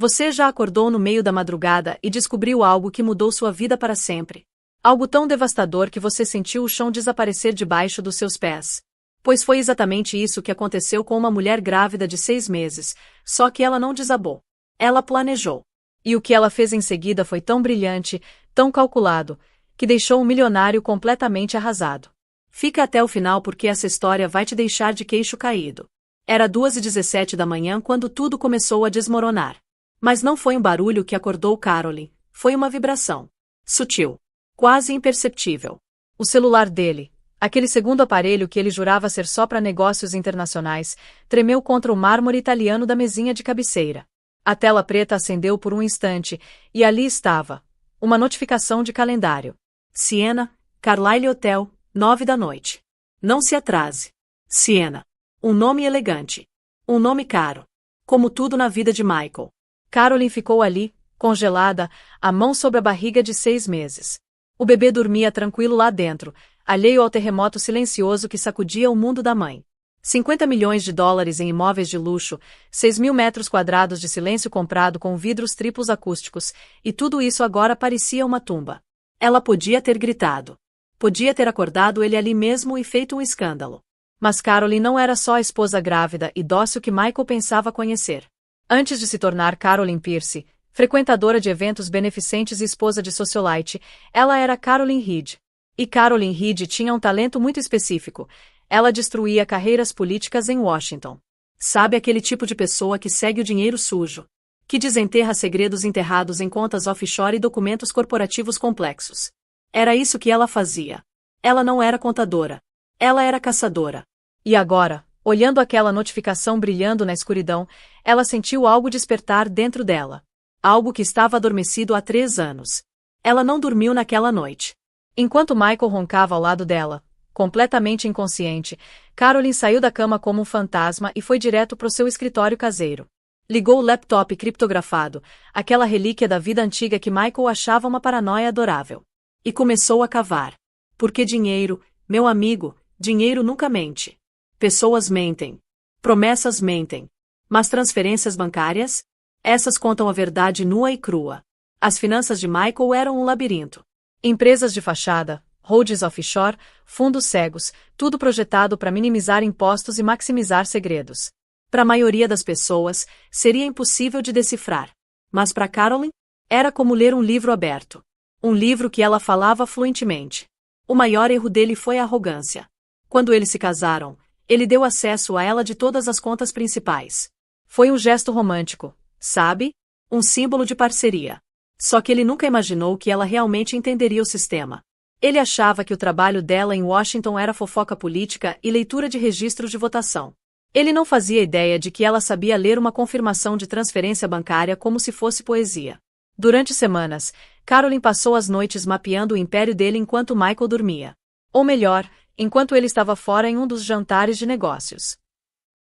Você já acordou no meio da madrugada e descobriu algo que mudou sua vida para sempre. Algo tão devastador que você sentiu o chão desaparecer debaixo dos seus pés. Pois foi exatamente isso que aconteceu com uma mulher grávida de 6 meses, só que ela não desabou. Ela planejou. E o que ela fez em seguida foi tão brilhante, tão calculado, que deixou o milionário completamente arrasado. Fica até o final porque essa história vai te deixar de queixo caído. Era 2h17 da manhã quando tudo começou a desmoronar. Mas não foi um barulho que acordou Carolyn, foi uma vibração. Sutil. Quase imperceptível. O celular dele, aquele segundo aparelho que ele jurava ser só para negócios internacionais, tremeu contra o mármore italiano da mesinha de cabeceira. A tela preta acendeu por um instante, e ali estava. Uma notificação de calendário. Siena, Carlyle Hotel, 9 da noite. Não se atrase. Siena. Um nome elegante. Um nome caro. Como tudo na vida de Michael. Carolyn ficou ali, congelada, a mão sobre a barriga de 6 meses. O bebê dormia tranquilo lá dentro, alheio ao terremoto silencioso que sacudia o mundo da mãe. 50 milhões de dólares em imóveis de luxo, 6.000 metros quadrados de silêncio comprado com vidros triplos acústicos, e tudo isso agora parecia uma tumba. Ela podia ter gritado. Podia ter acordado ele ali mesmo e feito um escândalo. Mas Carolyn não era só a esposa grávida e dócil que Michael pensava conhecer. Antes de se tornar Carolyn Pierce, frequentadora de eventos beneficentes e esposa de socialite, ela era Carolyn Reed. E Carolyn Reed tinha um talento muito específico. Ela destruía carreiras políticas em Washington. Sabe aquele tipo de pessoa que segue o dinheiro sujo? Que desenterra segredos enterrados em contas offshore e documentos corporativos complexos. Era isso que ela fazia. Ela não era contadora. Ela era caçadora. E agora, olhando aquela notificação brilhando na escuridão, ela sentiu algo despertar dentro dela. Algo que estava adormecido há 3 anos. Ela não dormiu naquela noite. Enquanto Michael roncava ao lado dela, completamente inconsciente, Carolyn saiu da cama como um fantasma e foi direto para o seu escritório caseiro. Ligou o laptop criptografado, aquela relíquia da vida antiga que Michael achava uma paranoia adorável. E começou a cavar. Porque dinheiro, meu amigo, dinheiro nunca mente. Pessoas mentem. Promessas mentem. Mas transferências bancárias? Essas contam a verdade nua e crua. As finanças de Michael eram um labirinto. Empresas de fachada, holdings offshore, fundos cegos, tudo projetado para minimizar impostos e maximizar segredos. Para a maioria das pessoas, seria impossível de decifrar. Mas para Carolyn, era como ler um livro aberto. Um livro que ela falava fluentemente. O maior erro dele foi a arrogância. Quando eles se casaram, ele deu acesso a ela de todas as contas principais. Foi um gesto romântico, sabe? Um símbolo de parceria. Só que ele nunca imaginou que ela realmente entenderia o sistema. Ele achava que o trabalho dela em Washington era fofoca política e leitura de registros de votação. Ele não fazia ideia de que ela sabia ler uma confirmação de transferência bancária como se fosse poesia. Durante semanas, Carolyn passou as noites mapeando o império dele enquanto Michael dormia. Ou melhor, enquanto ele estava fora em um dos jantares de negócios.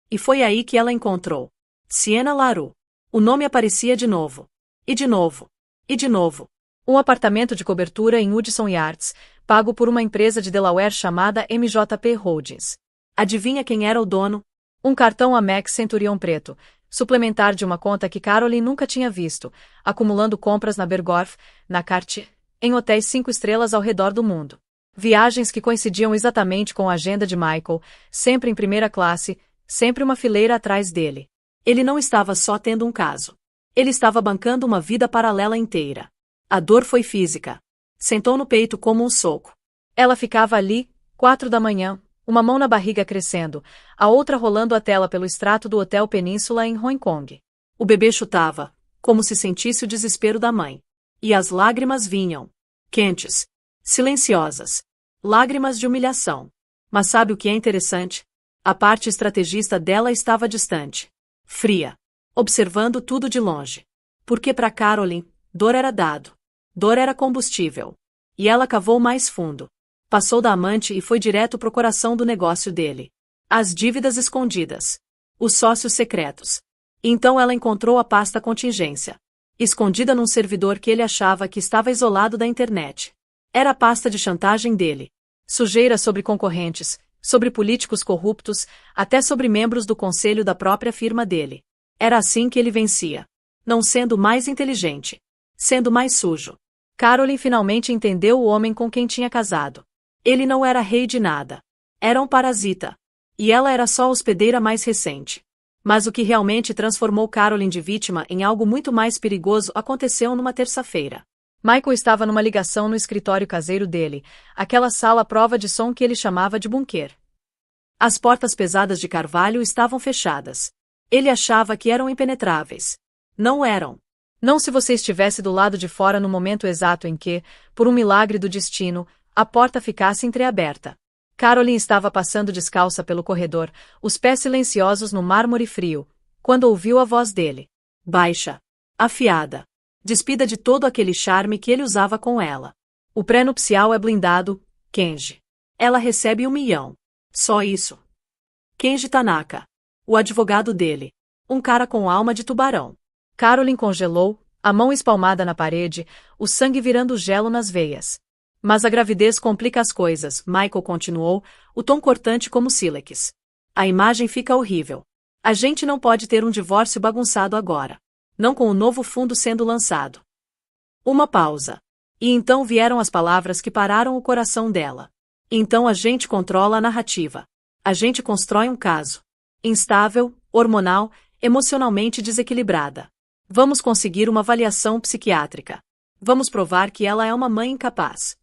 E foi aí que ela encontrou Siena LaRue. O nome aparecia de novo. E de novo. E de novo. Um apartamento de cobertura em Hudson Yards, pago por uma empresa de Delaware chamada MJP Holdings. Adivinha quem era o dono? Um cartão Amex Centurion preto, suplementar de uma conta que Carolyn nunca tinha visto, acumulando compras na Bergdorf, na Cartier, em hotéis 5 estrelas ao redor do mundo. Viagens que coincidiam exatamente com a agenda de Michael, sempre em primeira classe, sempre uma fileira atrás dele. Ele não estava só tendo um caso. Ele estava bancando uma vida paralela inteira. A dor foi física. Sentou no peito como um soco. Ela ficava ali, 4 da manhã, uma mão na barriga crescendo, a outra rolando a tela pelo extrato do Hotel Península em Hong Kong. O bebê chutava, como se sentisse o desespero da mãe. E as lágrimas vinham. Quentes. Silenciosas. Lágrimas de humilhação. Mas sabe o que é interessante? A parte estrategista dela estava distante. Fria. Observando tudo de longe. Porque para Carolyn, dor era dado. Dor era combustível. E ela cavou mais fundo. Passou da amante e foi direto pro coração do negócio dele. As dívidas escondidas. Os sócios secretos. Então ela encontrou a pasta contingência. Escondida num servidor que ele achava que estava isolado da internet. Era a pasta de chantagem dele. Sujeira sobre concorrentes, sobre políticos corruptos, até sobre membros do conselho da própria firma dele. Era assim que ele vencia. não sendo mais inteligente, sendo mais sujo. Caroline finalmente entendeu o homem com quem tinha casado. Ele não era rei de nada. Era um parasita. E ela era só a hospedeira mais recente. Mas o que realmente transformou Caroline de vítima em algo muito mais perigoso aconteceu numa terça-feira. Michael estava numa ligação no escritório caseiro dele, aquela sala à prova de som que ele chamava de bunker. As portas pesadas de carvalho estavam fechadas. Ele achava que eram impenetráveis. Não eram. Não se você estivesse do lado de fora no momento exato em que, por um milagre do destino, a porta ficasse entreaberta. Caroline estava passando descalça pelo corredor, os pés silenciosos no mármore frio, quando ouviu a voz dele. Baixa. Afiada. Despida de todo aquele charme que ele usava com ela. O pré-nupcial é blindado, Kenji. Ela recebe 1 milhão. Só isso. Kenji Tanaka. O advogado dele. Um cara com alma de tubarão. Caroline congelou, a mão espalmada na parede, o sangue virando gelo nas veias. Mas a gravidez complica as coisas, Michael continuou, o tom cortante como sílex. A imagem fica horrível. A gente não pode ter um divórcio bagunçado agora. Não com o novo fundo sendo lançado. Uma pausa. E então vieram as palavras que pararam o coração dela. Então a gente controla a narrativa. A gente constrói um caso. Instável, hormonal, emocionalmente desequilibrada. Vamos conseguir uma avaliação psiquiátrica. Vamos provar que ela é uma mãe incapaz.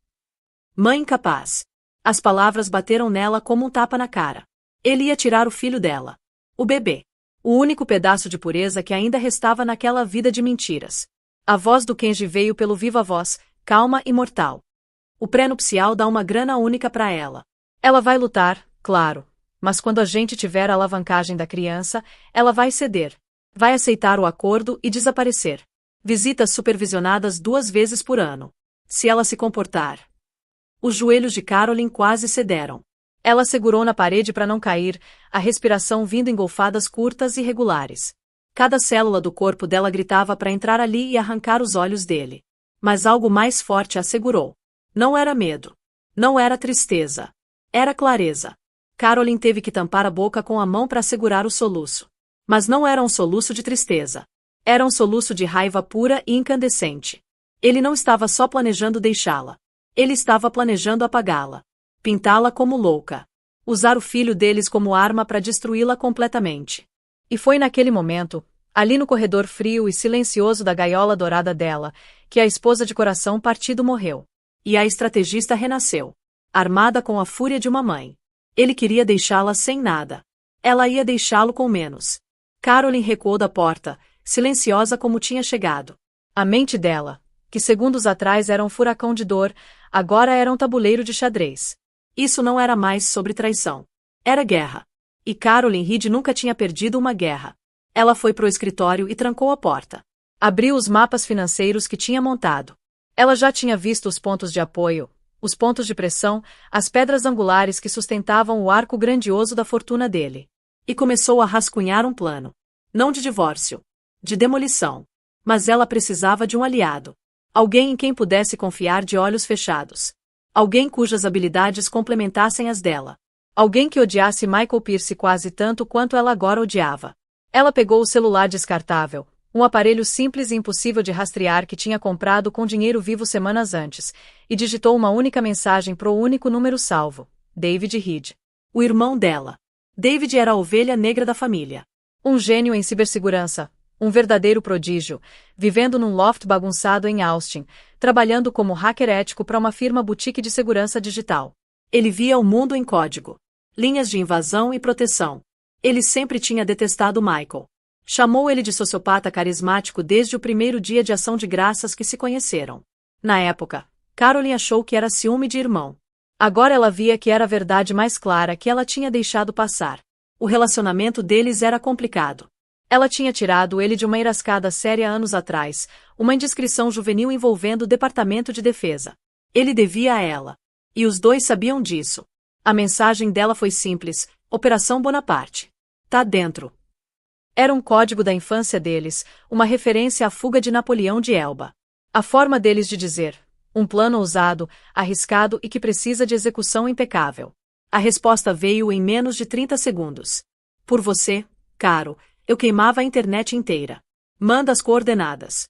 Mãe incapaz. As palavras bateram nela como um tapa na cara. Ele ia tirar o filho dela. O bebê. O único pedaço de pureza que ainda restava naquela vida de mentiras. A voz do Kenji veio pelo viva voz, calma e mortal. O pré-nupcial dá uma grana única para ela. Ela vai lutar, claro, mas quando a gente tiver a alavancagem da criança, ela vai ceder. Vai aceitar o acordo e desaparecer. Visitas supervisionadas 2 vezes por ano. Se ela se comportar. Os joelhos de Caroline quase cederam. Ela segurou na parede para não cair, a respiração vindo em golfadas curtas e regulares. Cada célula do corpo dela gritava para entrar ali e arrancar os olhos dele. Mas algo mais forte a segurou. Não era medo. Não era tristeza. Era clareza. Caroline teve que tampar a boca com a mão para segurar o soluço. Mas não era um soluço de tristeza. Era um soluço de raiva pura e incandescente. Ele não estava só planejando deixá-la. Ele estava planejando apagá-la. Pintá-la como louca. Usar o filho deles como arma para destruí-la completamente. E foi naquele momento, ali no corredor frio e silencioso da gaiola dourada dela, que a esposa de coração partido morreu. E a estrategista renasceu. Armada com a fúria de uma mãe. Ele queria deixá-la sem nada. Ela ia deixá-lo com menos. Caroline recuou da porta, silenciosa como tinha chegado. A mente dela, que segundos atrás era um furacão de dor, agora era um tabuleiro de xadrez. Isso não era mais sobre traição. Era guerra. E Caroline Reed nunca tinha perdido uma guerra. Ela foi pro escritório e trancou a porta. Abriu os mapas financeiros que tinha montado. Ela já tinha visto os pontos de apoio, os pontos de pressão, as pedras angulares que sustentavam o arco grandioso da fortuna dele. E começou a rascunhar um plano. Não de divórcio. De demolição. Mas ela precisava de um aliado. Alguém em quem pudesse confiar de olhos fechados. Alguém cujas habilidades complementassem as dela. Alguém que odiasse Michael Pierce quase tanto quanto ela agora odiava. Ela pegou o celular descartável, um aparelho simples e impossível de rastrear que tinha comprado com dinheiro vivo semanas antes, e digitou uma única mensagem pro único número salvo: David Reed. O irmão dela. David era a ovelha negra da família. Um gênio em cibersegurança. Um verdadeiro prodígio, vivendo num loft bagunçado em Austin, trabalhando como hacker ético para uma firma boutique de segurança digital. Ele via o mundo em código. Linhas de invasão e proteção. Ele sempre tinha detestado Michael. Chamou ele de sociopata carismático desde o primeiro dia de ação de graças que se conheceram. Na época, Caroline achou que era ciúme de irmão. Agora ela via que era a verdade mais clara que ela tinha deixado passar. O relacionamento deles era complicado. Ela tinha tirado ele de uma enrascada séria anos atrás, uma indiscrição juvenil envolvendo o Departamento de Defesa. Ele devia a ela. E os dois sabiam disso. A mensagem dela foi simples: Operação Bonaparte. Tá dentro. Era um código da infância deles, uma referência à fuga de Napoleão de Elba. A forma deles de dizer: um plano ousado, arriscado e que precisa de execução impecável. A resposta veio em menos de 30 segundos. Por você, caro, eu queimava a internet inteira. Manda as coordenadas.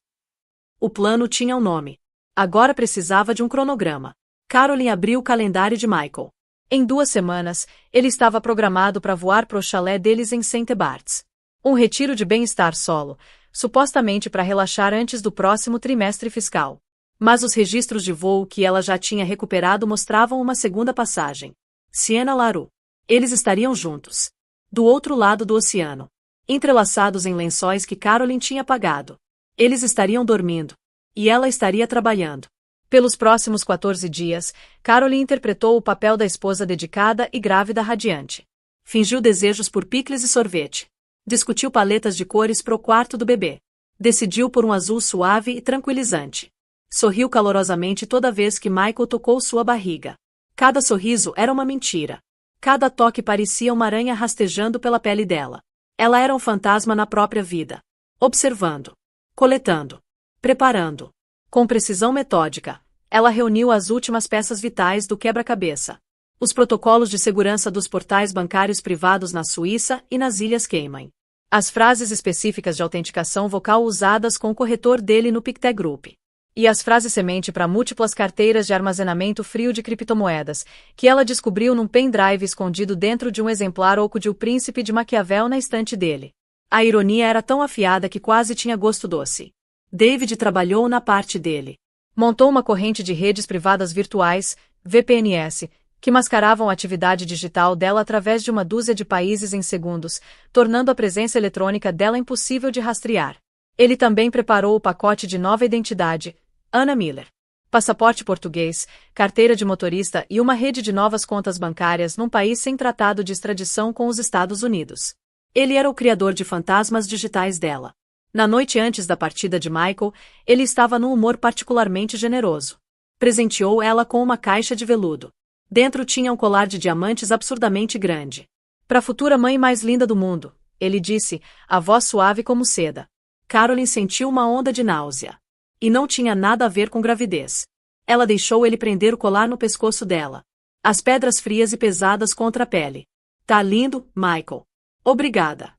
O plano tinha um nome. Agora precisava de um cronograma. Caroline abriu o calendário de Michael. Em 2 semanas, ele estava programado para voar pro chalé deles em St. Barts. Um retiro de bem-estar solo, supostamente para relaxar antes do próximo trimestre fiscal. Mas os registros de voo que ela já tinha recuperado mostravam uma segunda passagem. Sienna Larue. Eles estariam juntos. Do outro lado do oceano. Entrelaçados em lençóis que Caroline tinha pagado. Eles estariam dormindo. E ela estaria trabalhando. Pelos próximos 14 dias, Caroline interpretou o papel da esposa dedicada e grávida radiante. Fingiu desejos por picles e sorvete. Discutiu paletas de cores pro quarto do bebê. Decidiu por um azul suave e tranquilizante. Sorriu calorosamente toda vez que Michael tocou sua barriga. Cada sorriso era uma mentira. Cada toque parecia uma aranha rastejando pela pele dela. Ela era um fantasma na própria vida. Observando. Coletando. Preparando. Com precisão metódica, ela reuniu as últimas peças vitais do quebra-cabeça. Os protocolos de segurança dos portais bancários privados na Suíça e nas Ilhas Cayman. As frases específicas de autenticação vocal usadas com o corretor dele no Pictet Group. E as frases semente para múltiplas carteiras de armazenamento frio de criptomoedas, que ela descobriu num pendrive escondido dentro de um exemplar oco de O Príncipe de Maquiavel na estante dele. A ironia era tão afiada que quase tinha gosto doce. David trabalhou na parte dele. Montou uma corrente de redes privadas virtuais, VPNs, que mascaravam a atividade digital dela através de uma dúzia de países em segundos, tornando a presença eletrônica dela impossível de rastrear. Ele também preparou o pacote de nova identidade, Anna Miller. Passaporte português, carteira de motorista e uma rede de novas contas bancárias num país sem tratado de extradição com os Estados Unidos. Ele era o criador de fantasmas digitais dela. Na noite antes da partida de Michael, ele estava num humor particularmente generoso. Presenteou ela com uma caixa de veludo. Dentro tinha um colar de diamantes absurdamente grande. Para a futura mãe mais linda do mundo, ele disse, a voz suave como seda. Caroline sentiu uma onda de náusea. E não tinha nada a ver com gravidez. Ela deixou ele prender o colar no pescoço dela. As pedras frias e pesadas contra a pele. Tá lindo, Michael. Obrigada.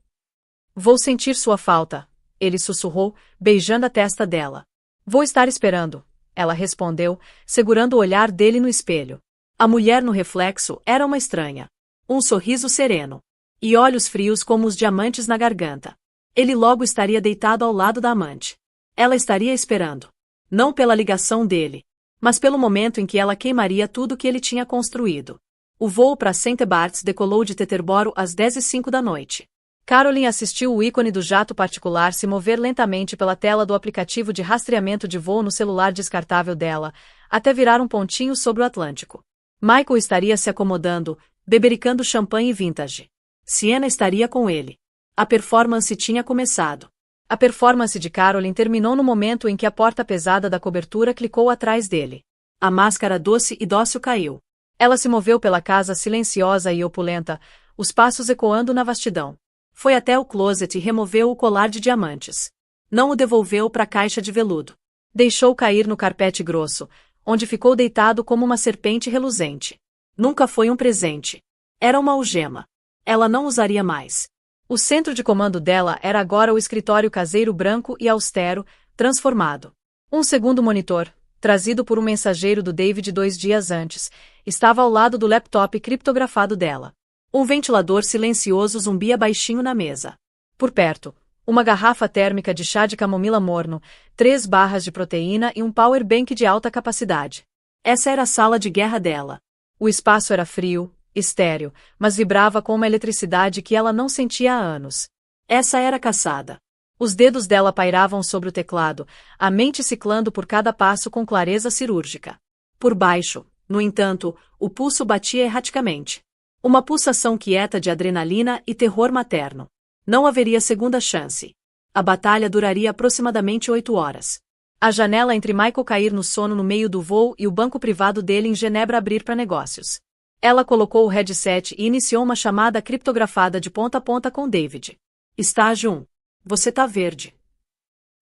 Vou sentir sua falta. Ele sussurrou, beijando a testa dela. Vou estar esperando, ela respondeu, segurando o olhar dele no espelho. A mulher no reflexo era uma estranha. Um sorriso sereno. E olhos frios como os diamantes na garganta. Ele logo estaria deitado ao lado da amante. Ela estaria esperando. Não pela ligação dele, mas pelo momento em que ela queimaria tudo que ele tinha construído. O voo para St. Barts decolou de Teterboro às 10h05 da noite. Caroline assistiu o ícone do jato particular se mover lentamente pela tela do aplicativo de rastreamento de voo no celular descartável dela, até virar um pontinho sobre o Atlântico. Michael estaria se acomodando, bebericando champanhe vintage. Sienna estaria com ele. A performance tinha começado. A performance de Caroline terminou no momento em que a porta pesada da cobertura clicou atrás dele. A máscara doce e dócil caiu. Ela se moveu pela casa silenciosa e opulenta, os passos ecoando na vastidão. Foi até o closet e removeu o colar de diamantes. Não o devolveu para a caixa de veludo. Deixou cair no carpete grosso, onde ficou deitado como uma serpente reluzente. Nunca foi um presente. Era uma algema. Ela não usaria mais. O centro de comando dela era agora o escritório caseiro branco e austero, transformado. Um segundo monitor, trazido por um mensageiro do David 2 dias antes, estava ao lado do laptop criptografado dela. Um ventilador silencioso zumbia baixinho na mesa. Por perto, uma garrafa térmica de chá de camomila morno, 3 barras de proteína e um power bank de alta capacidade. Essa era a sala de guerra dela. O espaço era frio, estéril, mas vibrava com uma eletricidade que ela não sentia há anos. Essa era a caçada. Os dedos dela pairavam sobre o teclado, a mente ciclando por cada passo com clareza cirúrgica. Por baixo, no entanto, o pulso batia erraticamente. Uma pulsação quieta de adrenalina e terror materno. Não haveria segunda chance. A batalha duraria aproximadamente 8 horas. A janela entre Michael cair no sono no meio do voo e o banco privado dele em Genebra abrir para negócios. Ela colocou o headset e iniciou uma chamada criptografada de ponta a ponta com David. Estágio 1. Você tá verde.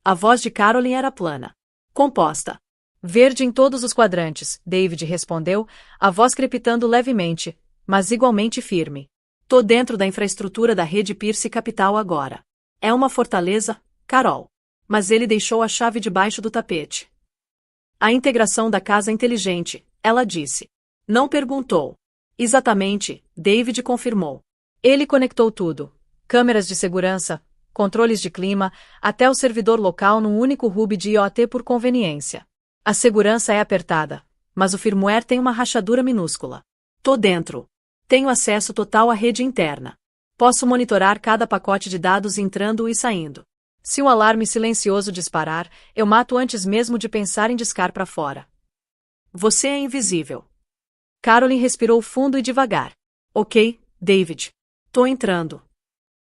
A voz de Caroline era plana. Composta. Verde em todos os quadrantes, David respondeu, a voz crepitando levemente, mas igualmente firme. Tô dentro da infraestrutura da rede Pierce Capital agora. É uma fortaleza, Carol. mas ele deixou a chave debaixo do tapete. A integração da casa inteligente, ela disse. Não perguntou. Exatamente, David confirmou. Ele conectou tudo. Câmeras de segurança, controles de clima, até o servidor local num único hub de IoT por conveniência. A segurança é apertada, mas o firmware tem uma rachadura minúscula. Tô dentro. Tenho acesso total à rede interna. Posso monitorar cada pacote de dados entrando e saindo. Se um alarme silencioso disparar, eu mato antes mesmo de pensar em discar para fora. Você é invisível. Caroline respirou fundo e devagar. Ok, David. Tô entrando.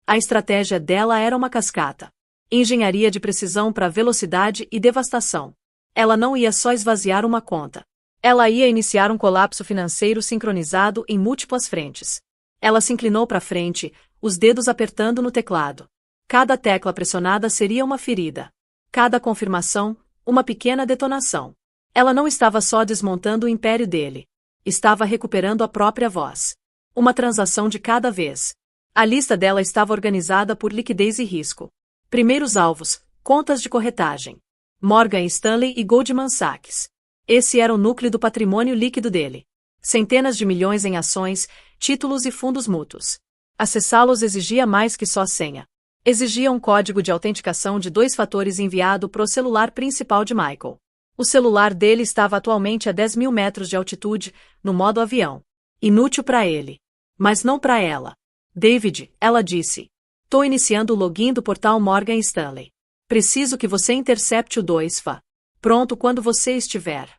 A estratégia dela era uma cascata. Engenharia de precisão para velocidade e devastação. Ela não ia só esvaziar uma conta. Ela ia iniciar um colapso financeiro sincronizado em múltiplas frentes. Ela se inclinou para frente, os dedos apertando no teclado. Cada tecla pressionada seria uma ferida. Cada confirmação, uma pequena detonação. Ela não estava só desmontando o império dele. Estava recuperando a própria voz. Uma transação de cada vez. A lista dela estava organizada por liquidez e risco. Primeiros alvos, contas de corretagem. Morgan Stanley e Goldman Sachs. Esse era o núcleo do patrimônio líquido dele. Centenas de milhões em ações, títulos e fundos mútuos. Acessá-los exigia mais que só senha. Exigia um código de autenticação de 2 fatores enviado para o celular principal de Michael. O celular dele estava atualmente a 10.000 metros de altitude, no modo avião. Inútil para ele. Mas não para ela. David, ela disse. Tô iniciando o login do portal Morgan Stanley. Preciso que você intercepte o 2FA. Pronto quando você estiver.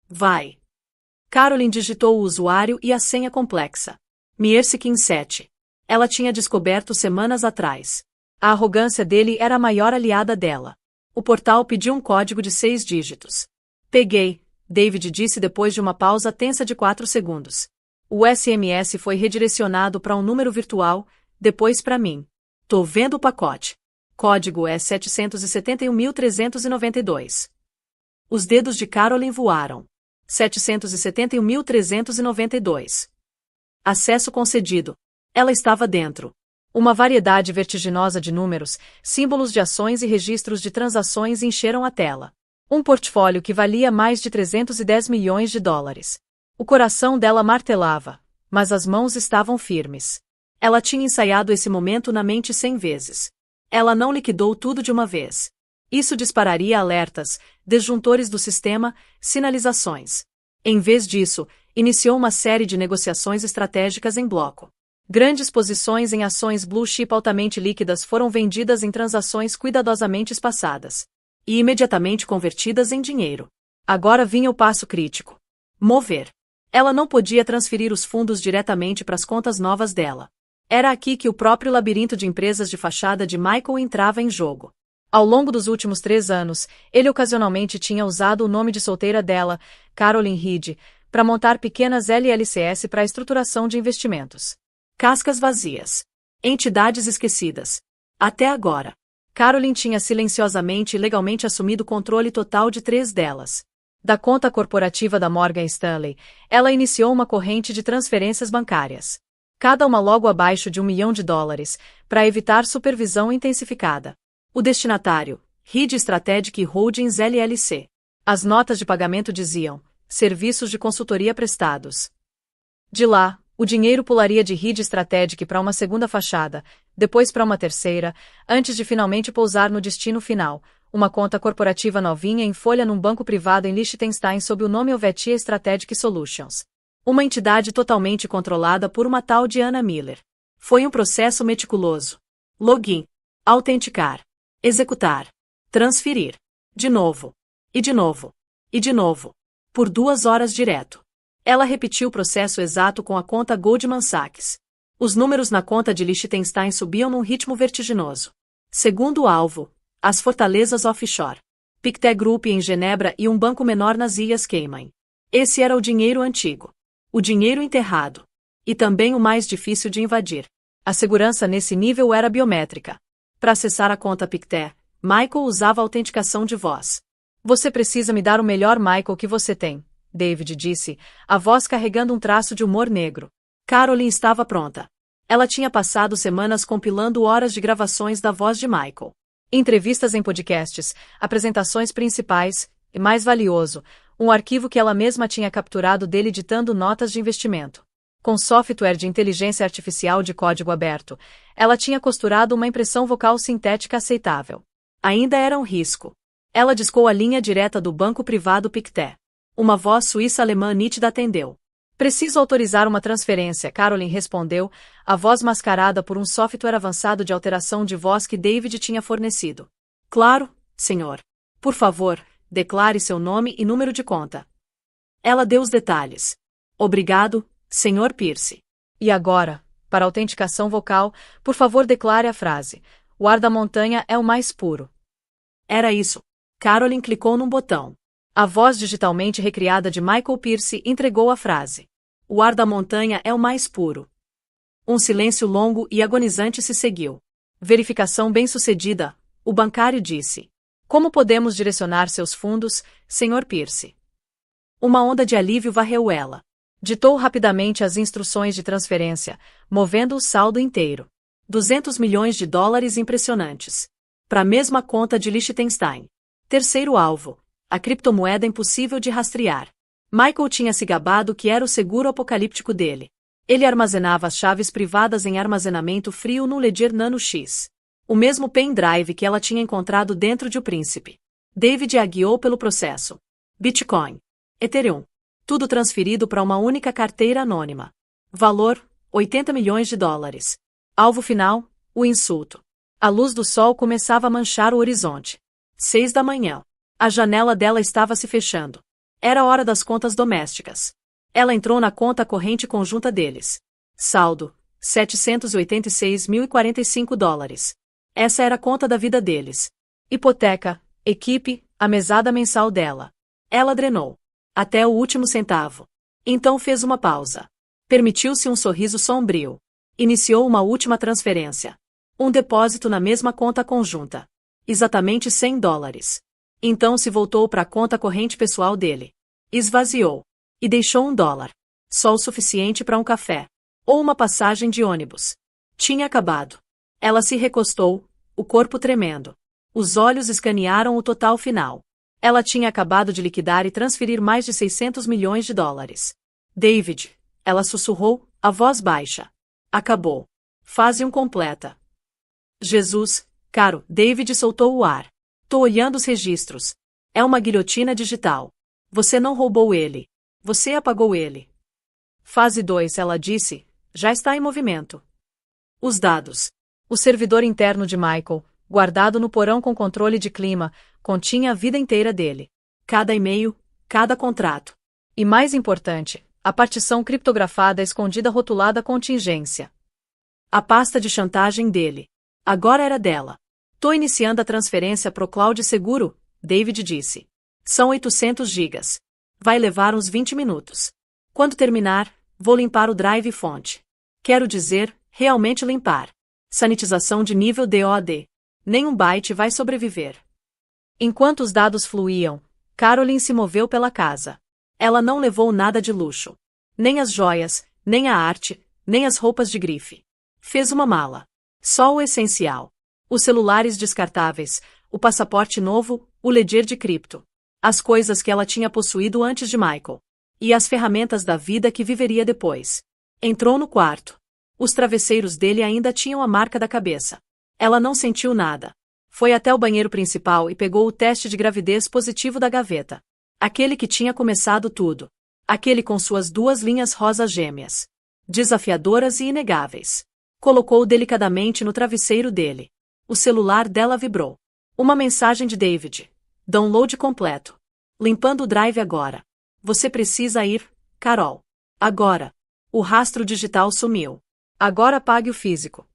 Vai. Caroline digitou o usuário e a senha complexa. Miersikin 7. Ela tinha descoberto semanas atrás. A arrogância dele era a maior aliada dela. O portal pediu um código de 6 dígitos. Peguei, David disse depois de uma pausa tensa de 4 segundos. O SMS foi redirecionado para um número virtual, depois para mim. Tô vendo o pacote. Código é 771.392. Os dedos de Caroline voaram. 771.392. Acesso concedido. Ela estava dentro. Uma variedade vertiginosa de números, símbolos de ações e registros de transações encheram a tela. Um portfólio que valia mais de 310 milhões de dólares. O coração dela martelava, mas as mãos estavam firmes. Ela tinha ensaiado esse momento na mente 100 vezes. Ela não liquidou tudo de uma vez. Isso dispararia alertas, disjuntores do sistema, sinalizações. Em vez disso, iniciou uma série de negociações estratégicas em bloco. Grandes posições em ações blue chip altamente líquidas foram vendidas em transações cuidadosamente espaçadas. E imediatamente convertidas em dinheiro. Agora vinha o passo crítico. Mover. Ela não podia transferir os fundos diretamente para as contas novas dela. Era aqui que o próprio labirinto de empresas de fachada de Michael entrava em jogo. Ao longo dos últimos 3 anos, ele ocasionalmente tinha usado o nome de solteira dela, Caroline Reed, para montar pequenas LLCs para a estruturação de investimentos. Cascas vazias. Entidades esquecidas. Até agora. Caroline tinha silenciosamente e legalmente assumido o controle total de 3 delas. Da conta corporativa da Morgan Stanley, ela iniciou uma corrente de transferências bancárias. Cada uma logo abaixo de $1 milhão, para evitar supervisão intensificada. O destinatário, Reed Strategic Holdings LLC. As notas de pagamento diziam, serviços de consultoria prestados. De lá, o dinheiro pularia de Reed Strategic para uma segunda fachada, depois para uma terceira, antes de finalmente pousar no destino final, uma conta corporativa novinha em folha num banco privado em Liechtenstein sob o nome Helvetia Strategic Solutions. Uma entidade totalmente controlada por uma tal de Anna Miller. Foi um processo meticuloso. Login. Autenticar. Executar. Transferir. De novo. E de novo. E de novo. Por 2 horas direto. Ela repetiu o processo exato com a conta Goldman Sachs. Os números na conta de Liechtenstein subiam num ritmo vertiginoso. Segundo o alvo, as fortalezas offshore. Pictet Group em Genebra e um banco menor nas Ilhas Cayman. Esse era o dinheiro antigo. O dinheiro enterrado. E também o mais difícil de invadir. A segurança nesse nível era biométrica. Para acessar a conta Pictet, Michael usava autenticação de voz. Você precisa me dar o melhor Michael que você tem, David disse, a voz carregando um traço de humor negro. Caroline estava pronta. Ela tinha passado semanas compilando horas de gravações da voz de Michael. Entrevistas em podcasts, apresentações principais, e mais valioso, um arquivo que ela mesma tinha capturado dele ditando notas de investimento. Com software de inteligência artificial de código aberto, ela tinha costurado uma impressão vocal sintética aceitável. Ainda era um risco. Ela discou a linha direta do banco privado Pictet. Uma voz suíça-alemã nítida atendeu. Preciso autorizar uma transferência, Caroline respondeu, a voz mascarada por um software avançado de alteração de voz que David tinha fornecido. Claro, senhor. Por favor, declare seu nome e número de conta. Ela deu os detalhes. Obrigado, senhor Pierce. E agora, para autenticação vocal, por favor declare a frase. O ar da montanha é o mais puro. Era isso. Caroline clicou num botão. A voz digitalmente recriada de Michael Pierce entregou a frase. O ar da montanha é o mais puro. Um silêncio longo e agonizante se seguiu. Verificação bem-sucedida, o bancário disse. Como podemos direcionar seus fundos, Sr. Pierce? Uma onda de alívio varreu ela. Ditou rapidamente as instruções de transferência, movendo o saldo inteiro. 200 milhões de dólares impressionantes. Para a mesma conta de Liechtenstein. Terceiro alvo. A criptomoeda impossível de rastrear. Michael tinha se gabado que era o seguro apocalíptico dele. Ele armazenava as chaves privadas em armazenamento frio no Ledger Nano X. O mesmo pendrive que ela tinha encontrado dentro de O Príncipe. David a guiou pelo processo. Bitcoin. Ethereum. Tudo transferido para uma única carteira anônima. Valor, 80 milhões de dólares. Alvo final, o insulto. A luz do sol começava a manchar o horizonte. 6 da manhã. A janela dela estava se fechando. Era a hora das contas domésticas. Ela entrou na conta corrente conjunta deles. Saldo, 786.045 dólares. Essa era a conta da vida deles. Hipoteca, equipe, a mesada mensal dela. Ela drenou. Até o último centavo. Então fez uma pausa. Permitiu-se um sorriso sombrio. Iniciou uma última transferência. Um depósito na mesma conta conjunta. Exatamente 100 dólares. Então se voltou para a conta corrente pessoal dele. Esvaziou. E deixou $1. Só o suficiente para um café. Ou uma passagem de ônibus. Tinha acabado. Ela se recostou, o corpo tremendo. Os olhos escanearam o total final. Ela tinha acabado de liquidar e transferir mais de 600 milhões de dólares. David, ela sussurrou, a voz baixa. Acabou. Fase 1 completa. Jesus, caro, David soltou o ar. Tô olhando os registros. É uma guilhotina digital. Você não roubou ele. Você apagou ele. Fase 2, ela disse, já está em movimento. Os dados. O servidor interno de Michael, guardado no porão com controle de clima, continha a vida inteira dele. Cada e-mail, cada contrato. E mais importante, a partição criptografada escondida rotulada contingência. A pasta de chantagem dele. Agora era dela. Tô iniciando a transferência pro cloud seguro, David disse. São 800 gigas. Vai levar uns 20 minutos. Quando terminar, vou limpar o drive fonte. Quero dizer, realmente limpar. Sanitização de nível DOD. Nenhum byte vai sobreviver. Enquanto os dados fluíam, Caroline se moveu pela casa. Ela não levou nada de luxo. Nem as joias, nem a arte, nem as roupas de grife. Fez uma mala. Só o essencial. Os celulares descartáveis, o passaporte novo, o ledger de cripto. As coisas que ela tinha possuído antes de Michael. E as ferramentas da vida que viveria depois. Entrou no quarto. Os travesseiros dele ainda tinham a marca da cabeça. Ela não sentiu nada. Foi até o banheiro principal e pegou o teste de gravidez positivo da gaveta. Aquele que tinha começado tudo. Aquele com suas 2 linhas rosa gêmeas. Desafiadoras e inegáveis. Colocou-o delicadamente no travesseiro dele. O celular dela vibrou. Uma mensagem de David. Download completo. Limpando o drive agora. Você precisa ir, Carol. Agora. O rastro digital sumiu. Agora apague o físico.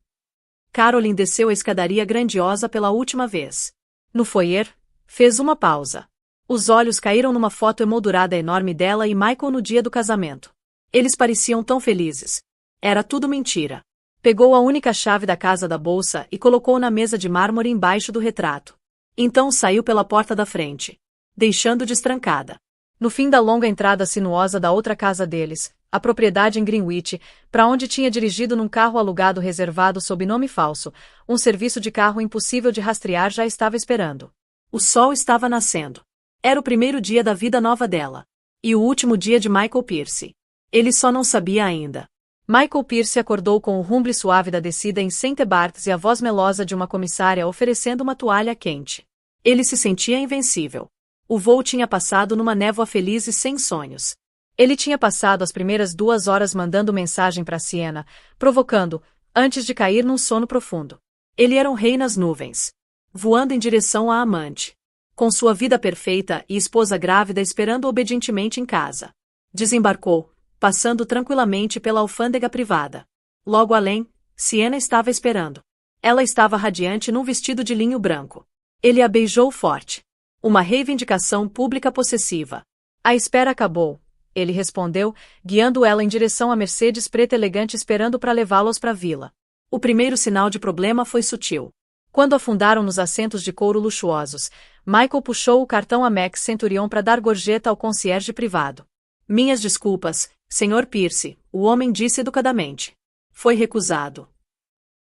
Caroline desceu a escadaria grandiosa pela última vez. No foyer, fez uma pausa. Os olhos caíram numa foto emoldurada enorme dela e Michael no dia do casamento. Eles pareciam tão felizes. Era tudo mentira. Pegou a única chave da casa da bolsa e colocou na mesa de mármore embaixo do retrato. Então saiu pela porta da frente, deixando destrancada. No fim da longa entrada sinuosa da outra casa deles, a propriedade em Greenwich, para onde tinha dirigido num carro alugado reservado sob nome falso, um serviço de carro impossível de rastrear já estava esperando. O sol estava nascendo. Era o primeiro dia da vida nova dela. E o último dia de Michael Pierce. Ele só não sabia ainda. Michael Pierce acordou com o rumble suave da descida em St. Barts e a voz melosa de uma comissária oferecendo uma toalha quente. Ele se sentia invencível. O voo tinha passado numa névoa feliz e sem sonhos. Ele tinha passado as primeiras 2 horas mandando mensagem para Siena, provocando, antes de cair num sono profundo. Ele era um rei nas nuvens. Voando em direção à amante. Com sua vida perfeita e esposa grávida esperando obedientemente em casa. Desembarcou, passando tranquilamente pela alfândega privada. Logo além, Siena estava esperando. Ela estava radiante num vestido de linho branco. Ele a beijou forte. Uma reivindicação pública possessiva. A espera acabou, ele respondeu, guiando ela em direção à Mercedes preta elegante esperando para levá-los para a vila. O primeiro sinal de problema foi sutil. Quando afundaram nos assentos de couro luxuosos, Michael puxou o cartão Amex Centurion para dar gorjeta ao concierge privado. Minhas desculpas, Sr. Pierce, o homem disse educadamente. Foi recusado.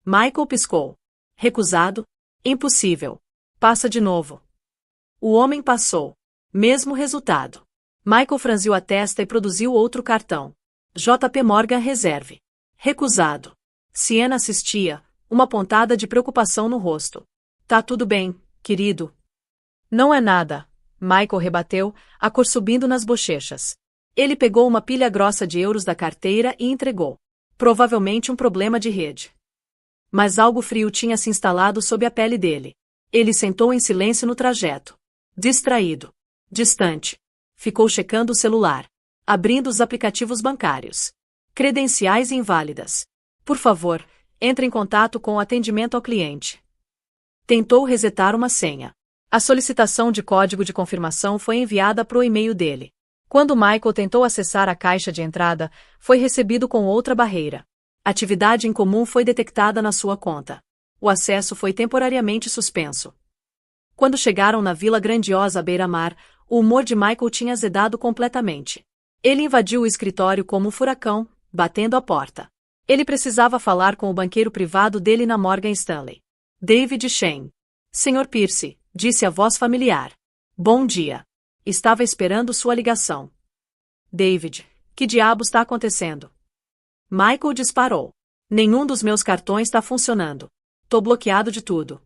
Michael piscou. Recusado? Impossível. Passa de novo. O homem passou. Mesmo resultado. Michael franziu a testa e produziu outro cartão. JP Morgan Reserve. Recusado. Siena assistia, uma pontada de preocupação no rosto. Tá tudo bem, querido. Não é nada, Michael rebateu, a cor subindo nas bochechas. Ele pegou uma pilha grossa de euros da carteira e entregou. Provavelmente um problema de rede. Mas algo frio tinha se instalado sob a pele dele. Ele sentou em silêncio no trajeto. Distraído. Distante. Ficou checando o celular. Abrindo os aplicativos bancários. Credenciais inválidas. Por favor, entre em contato com o atendimento ao cliente. Tentou resetar uma senha. A solicitação de código de confirmação foi enviada para o e-mail dele. Quando Michael tentou acessar a caixa de entrada, foi recebido com outra barreira. Atividade incomum foi detectada na sua conta. O acesso foi temporariamente suspenso. Quando chegaram na vila grandiosa à beira-mar, o humor de Michael tinha azedado completamente. Ele invadiu o escritório como um furacão, batendo a porta. Ele precisava falar com o banqueiro privado dele na Morgan Stanley. David Shane. Sr. Pierce, disse a voz familiar. Bom dia. Estava esperando sua ligação. David, que diabo está acontecendo? Michael disparou. Nenhum dos meus cartões está funcionando. Tô bloqueado de tudo.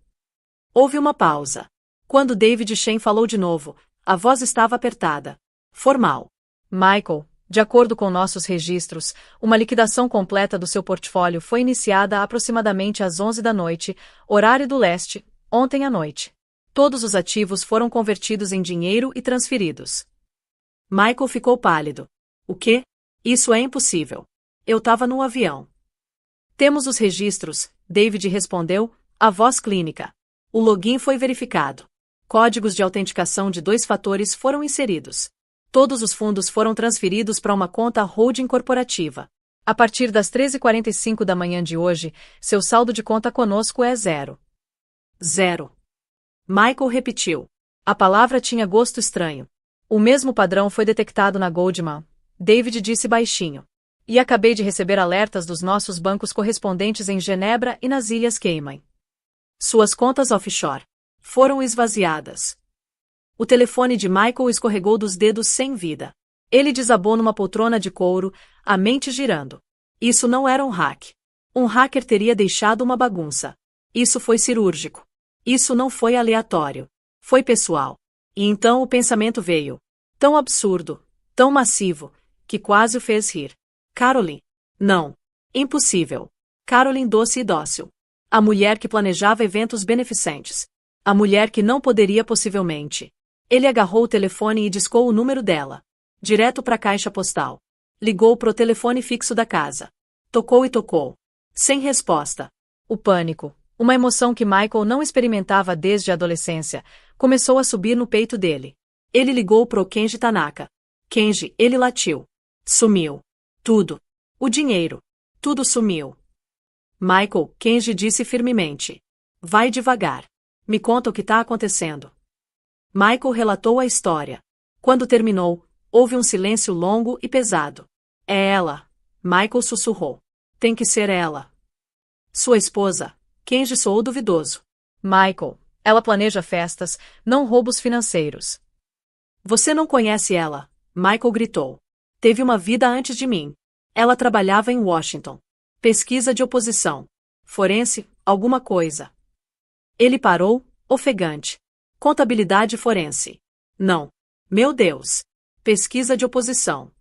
Houve uma pausa. Quando David Shane falou de novo, a voz estava apertada. Formal. Michael, de acordo com nossos registros, uma liquidação completa do seu portfólio foi iniciada aproximadamente às 11 da noite, horário do leste, ontem à noite. Todos os ativos foram convertidos em dinheiro e transferidos. Michael ficou pálido. O quê? Isso é impossível. Eu estava no avião. Temos os registros, David respondeu, a voz clínica. O login foi verificado. Códigos de autenticação de 2 fatores foram inseridos. Todos os fundos foram transferidos para uma conta holding corporativa. A partir das 13h45 da manhã de hoje, seu saldo de conta conosco é 0. 0. Michael repetiu. A palavra tinha gosto estranho. O mesmo padrão foi detectado na Goldman, David disse baixinho. E acabei de receber alertas dos nossos bancos correspondentes em Genebra e nas Ilhas Cayman. Suas contas offshore foram esvaziadas. O telefone de Michael escorregou dos dedos sem vida. Ele desabou numa poltrona de couro, a mente girando. Isso não era um hack. Um hacker teria deixado uma bagunça. Isso foi cirúrgico. Isso não foi aleatório. Foi pessoal. E então o pensamento veio. Tão absurdo, tão massivo, que quase o fez rir. Caroline. Não. Impossível. Caroline doce e dócil. A mulher que planejava eventos beneficentes. A mulher que não poderia possivelmente. Ele agarrou o telefone e discou o número dela. Direto para a caixa postal. Ligou pro telefone fixo da casa. Tocou e tocou. Sem resposta. O pânico, uma emoção que Michael não experimentava desde a adolescência, começou a subir no peito dele. Ele ligou pro Kenji Tanaka. Kenji, ele latiu. Sumiu. Tudo. O dinheiro. Tudo sumiu. Michael, Kenji disse firmemente. Vai devagar. Me conta o que está acontecendo. Michael relatou a história. Quando terminou, Houve um silêncio longo e pesado. É ela, Michael sussurrou. Tem que ser ela. Sua esposa, Kenji soou duvidoso. Michael, ela planeja festas, não roubos financeiros. Você não conhece ela, Michael gritou. Teve uma vida antes de mim. Ela trabalhava em Washington. Pesquisa de oposição. Forense, alguma coisa. Ele parou, ofegante. Contabilidade forense. Não. Meu Deus. Pesquisa de oposição.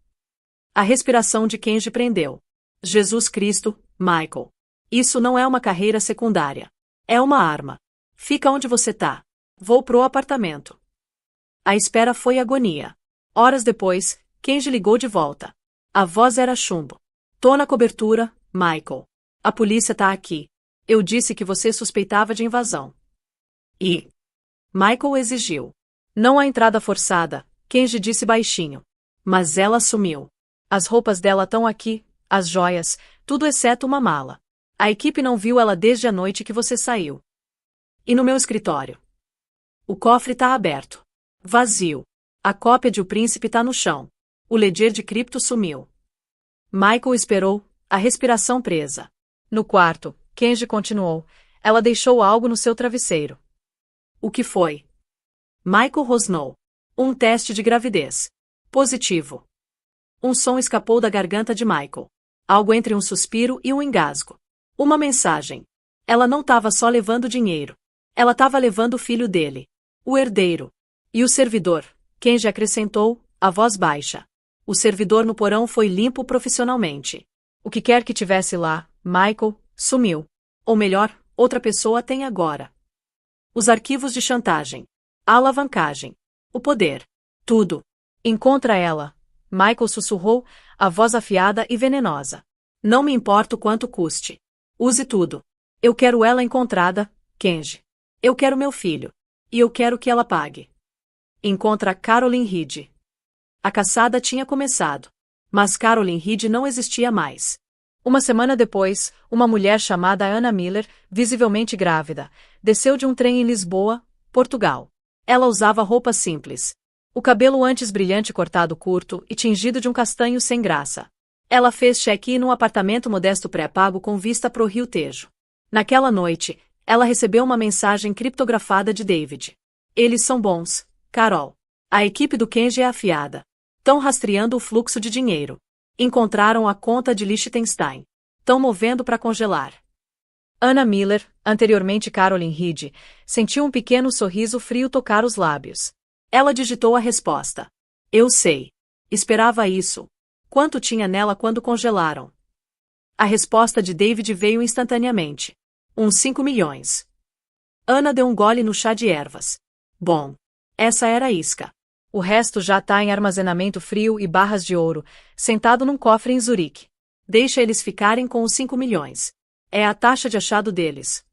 A respiração de Kenji prendeu. Jesus Cristo, Michael. Isso não é uma carreira secundária. É uma arma. Fica onde você tá. Vou pro apartamento. A espera foi agonia. Horas depois, Kenji ligou de volta. A voz era chumbo. Tô na cobertura, Michael. A polícia tá aqui. Eu disse que você suspeitava de invasão. E? Michael exigiu. Não há entrada forçada, Kenji disse baixinho. Mas ela sumiu. As roupas dela estão aqui, as joias, tudo exceto uma mala. A equipe não viu ela desde a noite que você saiu. E no meu escritório? O cofre tá aberto. Vazio. A cópia de O Príncipe tá no chão. O ledger de cripto sumiu. Michael esperou, a respiração presa. No quarto, Kenji continuou. Ela deixou algo no seu travesseiro. O que foi? Michael rosnou. Um teste de gravidez. Positivo. Um som escapou da garganta de Michael. Algo entre um suspiro e um engasgo. Uma mensagem. Ela não estava só levando dinheiro. Ela estava levando o filho dele. O herdeiro. E o servidor, Kenji acrescentou, a voz baixa. O servidor no porão foi limpo profissionalmente. O que quer que tivesse lá, Michael, sumiu. Ou melhor, outra pessoa tem agora. Os arquivos de chantagem. A alavancagem. O poder. Tudo. Encontra ela. Michael sussurrou, a voz afiada e venenosa. Não me importa o quanto custe. Use tudo. Eu quero ela encontrada, Kenji. Eu quero meu filho. E eu quero que ela pague. Encontra Carolyn Reed. A caçada tinha começado. Mas Carolyn Reed não existia mais. Uma semana depois, uma mulher chamada Anna Miller, visivelmente grávida, desceu de um trem em Lisboa, Portugal. Ela usava roupas simples. O cabelo antes brilhante cortado curto e tingido de um castanho sem graça. Ela fez check-in num apartamento modesto pré-pago com vista pro Rio Tejo. Naquela noite, ela recebeu uma mensagem criptografada de David. Eles são bons, Carol. A equipe do Kenji é afiada. Tão rastreando o fluxo de dinheiro. Encontraram a conta de Liechtenstein. Tão movendo para congelar. Anna Miller, anteriormente Carolyn Reed, sentiu um pequeno sorriso frio tocar os lábios. Ela digitou a resposta. Eu sei. Esperava isso. Quanto tinha nela quando congelaram? A resposta de David veio instantaneamente. Uns 5 milhões. Anna deu um gole no chá de ervas. Bom. Essa era a isca. O resto já tá em armazenamento frio e barras de ouro, sentado num cofre em Zurique. Deixa eles ficarem com os 5 milhões. É a taxa de achado deles.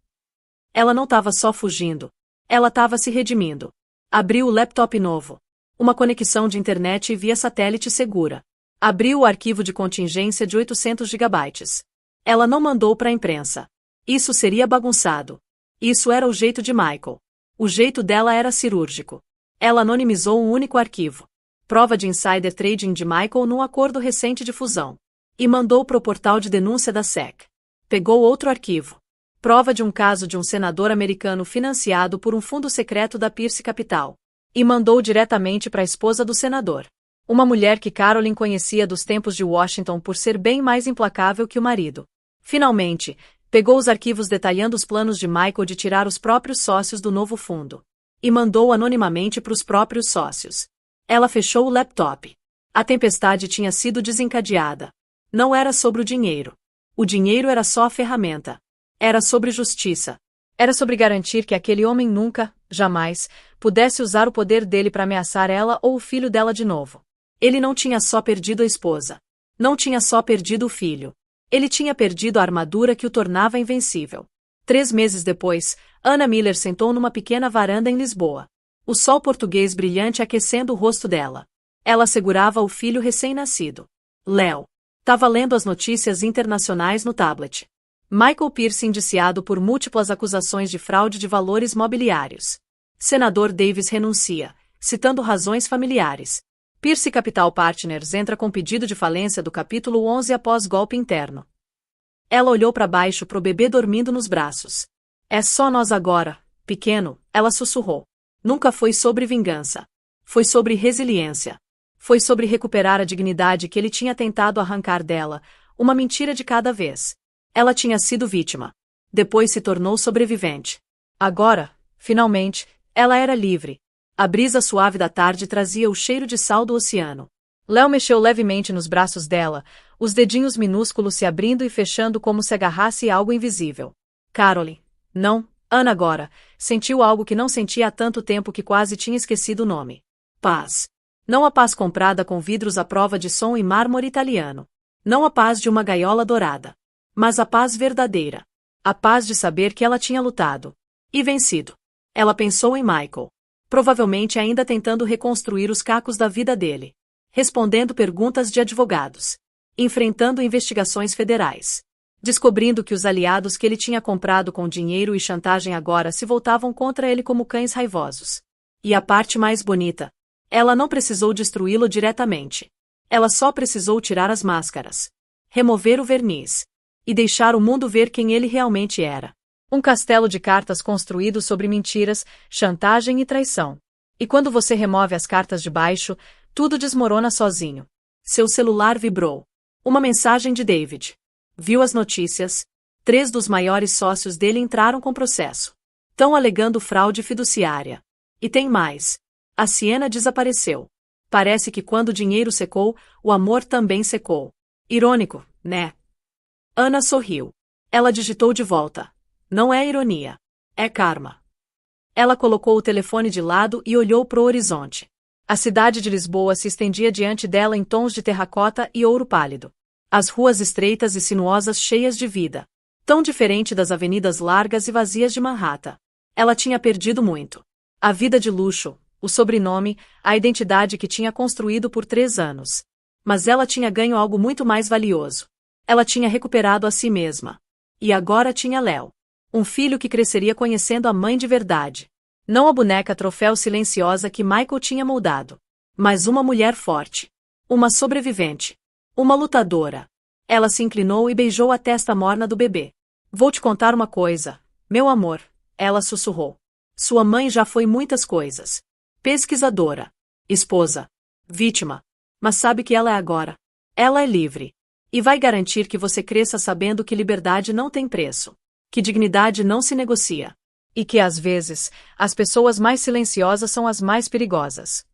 Ela não estava só fugindo. Ela estava se redimindo. Abriu o laptop novo. Uma conexão de internet via satélite segura. Abriu o arquivo de contingência de 800 gigabytes. Ela não mandou para a imprensa. Isso seria bagunçado. Isso era o jeito de Michael. O jeito dela era cirúrgico. Ela anonimizou um único arquivo. Prova de insider trading de Michael num acordo recente de fusão. E mandou para o portal de denúncia da SEC. Pegou outro arquivo. Prova de um caso de um senador americano financiado por um fundo secreto da Pierce Capital. E mandou diretamente para a esposa do senador. Uma mulher que Carolyn conhecia dos tempos de Washington por ser bem mais implacável que o marido. Finalmente, pegou os arquivos detalhando os planos de Michael de tirar os próprios sócios do novo fundo. E mandou anonimamente para os próprios sócios. Ela fechou o laptop. A tempestade tinha sido desencadeada. Não era sobre o dinheiro. O dinheiro era só a ferramenta. Era sobre justiça. Era sobre garantir que aquele homem nunca, jamais, pudesse usar o poder dele para ameaçar ela ou o filho dela de novo. Ele não tinha só perdido a esposa. Não tinha só perdido o filho. Ele tinha perdido a armadura que o tornava invencível. 3 meses depois, Anna Miller sentou numa pequena varanda em Lisboa. O sol português brilhante aquecendo o rosto dela. Ela segurava o filho recém-nascido. Léo. Tava lendo as notícias internacionais no tablet. Michael Pierce indiciado por múltiplas acusações de fraude de valores mobiliários. Senador Davis renuncia, citando razões familiares. Pierce Capital Partners entra com pedido de falência do capítulo 11 após golpe interno. Ela olhou para baixo pro bebê dormindo nos braços. É só nós agora, pequeno, ela sussurrou. Nunca foi sobre vingança. Foi sobre resiliência. Foi sobre recuperar a dignidade que ele tinha tentado arrancar dela, uma mentira de cada vez. Ela tinha sido vítima. Depois se tornou sobrevivente. Agora, finalmente, ela era livre. A brisa suave da tarde trazia o cheiro de sal do oceano. Léo mexeu levemente nos braços dela, os dedinhos minúsculos se abrindo e fechando como se agarrasse a algo invisível. Caroline. Não, Ana agora, sentiu algo que não sentia há tanto tempo que quase tinha esquecido o nome. Paz. Não a paz comprada com vidros à prova de som e mármore italiano. Não a paz de uma gaiola dourada. Mas a paz verdadeira. A paz de saber que ela tinha lutado. E vencido. Ela pensou em Michael. Provavelmente ainda tentando reconstruir os cacos da vida dele. Respondendo perguntas de advogados. Enfrentando investigações federais. Descobrindo que os aliados que ele tinha comprado com dinheiro e chantagem agora se voltavam contra ele como cães raivosos. E a parte mais bonita. Ela não precisou destruí-lo diretamente. Ela só precisou tirar as máscaras. Remover o verniz. E deixar o mundo ver quem ele realmente era. Um castelo de cartas construído sobre mentiras, chantagem e traição. E quando você remove as cartas de baixo, tudo desmorona sozinho. Seu celular vibrou. Uma mensagem de David. Viu as notícias. 3 dos maiores sócios dele entraram com processo. Tão alegando fraude fiduciária. E tem mais. A Siena desapareceu. Parece que quando o dinheiro secou, o amor também secou. Irônico, né? Ana sorriu. Ela digitou de volta. Não é ironia. É karma. Ela colocou o telefone de lado e olhou pro horizonte. A cidade de Lisboa se estendia diante dela em tons de terracota e ouro pálido. As ruas estreitas e sinuosas cheias de vida. Tão diferente das avenidas largas e vazias de Manhattan. Ela tinha perdido muito. A vida de luxo, o sobrenome, a identidade que tinha construído por 3 anos. Mas ela tinha ganho algo muito mais valioso. Ela tinha recuperado a si mesma. E agora tinha Léo. Um filho que cresceria conhecendo a mãe de verdade. Não a boneca troféu silenciosa que Michael tinha moldado. Mas uma mulher forte. Uma sobrevivente. Uma lutadora. Ela se inclinou e beijou a testa morna do bebê. Vou te contar uma coisa, meu amor, ela sussurrou. Sua mãe já foi muitas coisas. Pesquisadora. Esposa. Vítima. Mas sabe que ela é agora. Ela é livre. E vai garantir que você cresça sabendo que liberdade não tem preço. Que dignidade não se negocia. E que, às vezes, as pessoas mais silenciosas são as mais perigosas.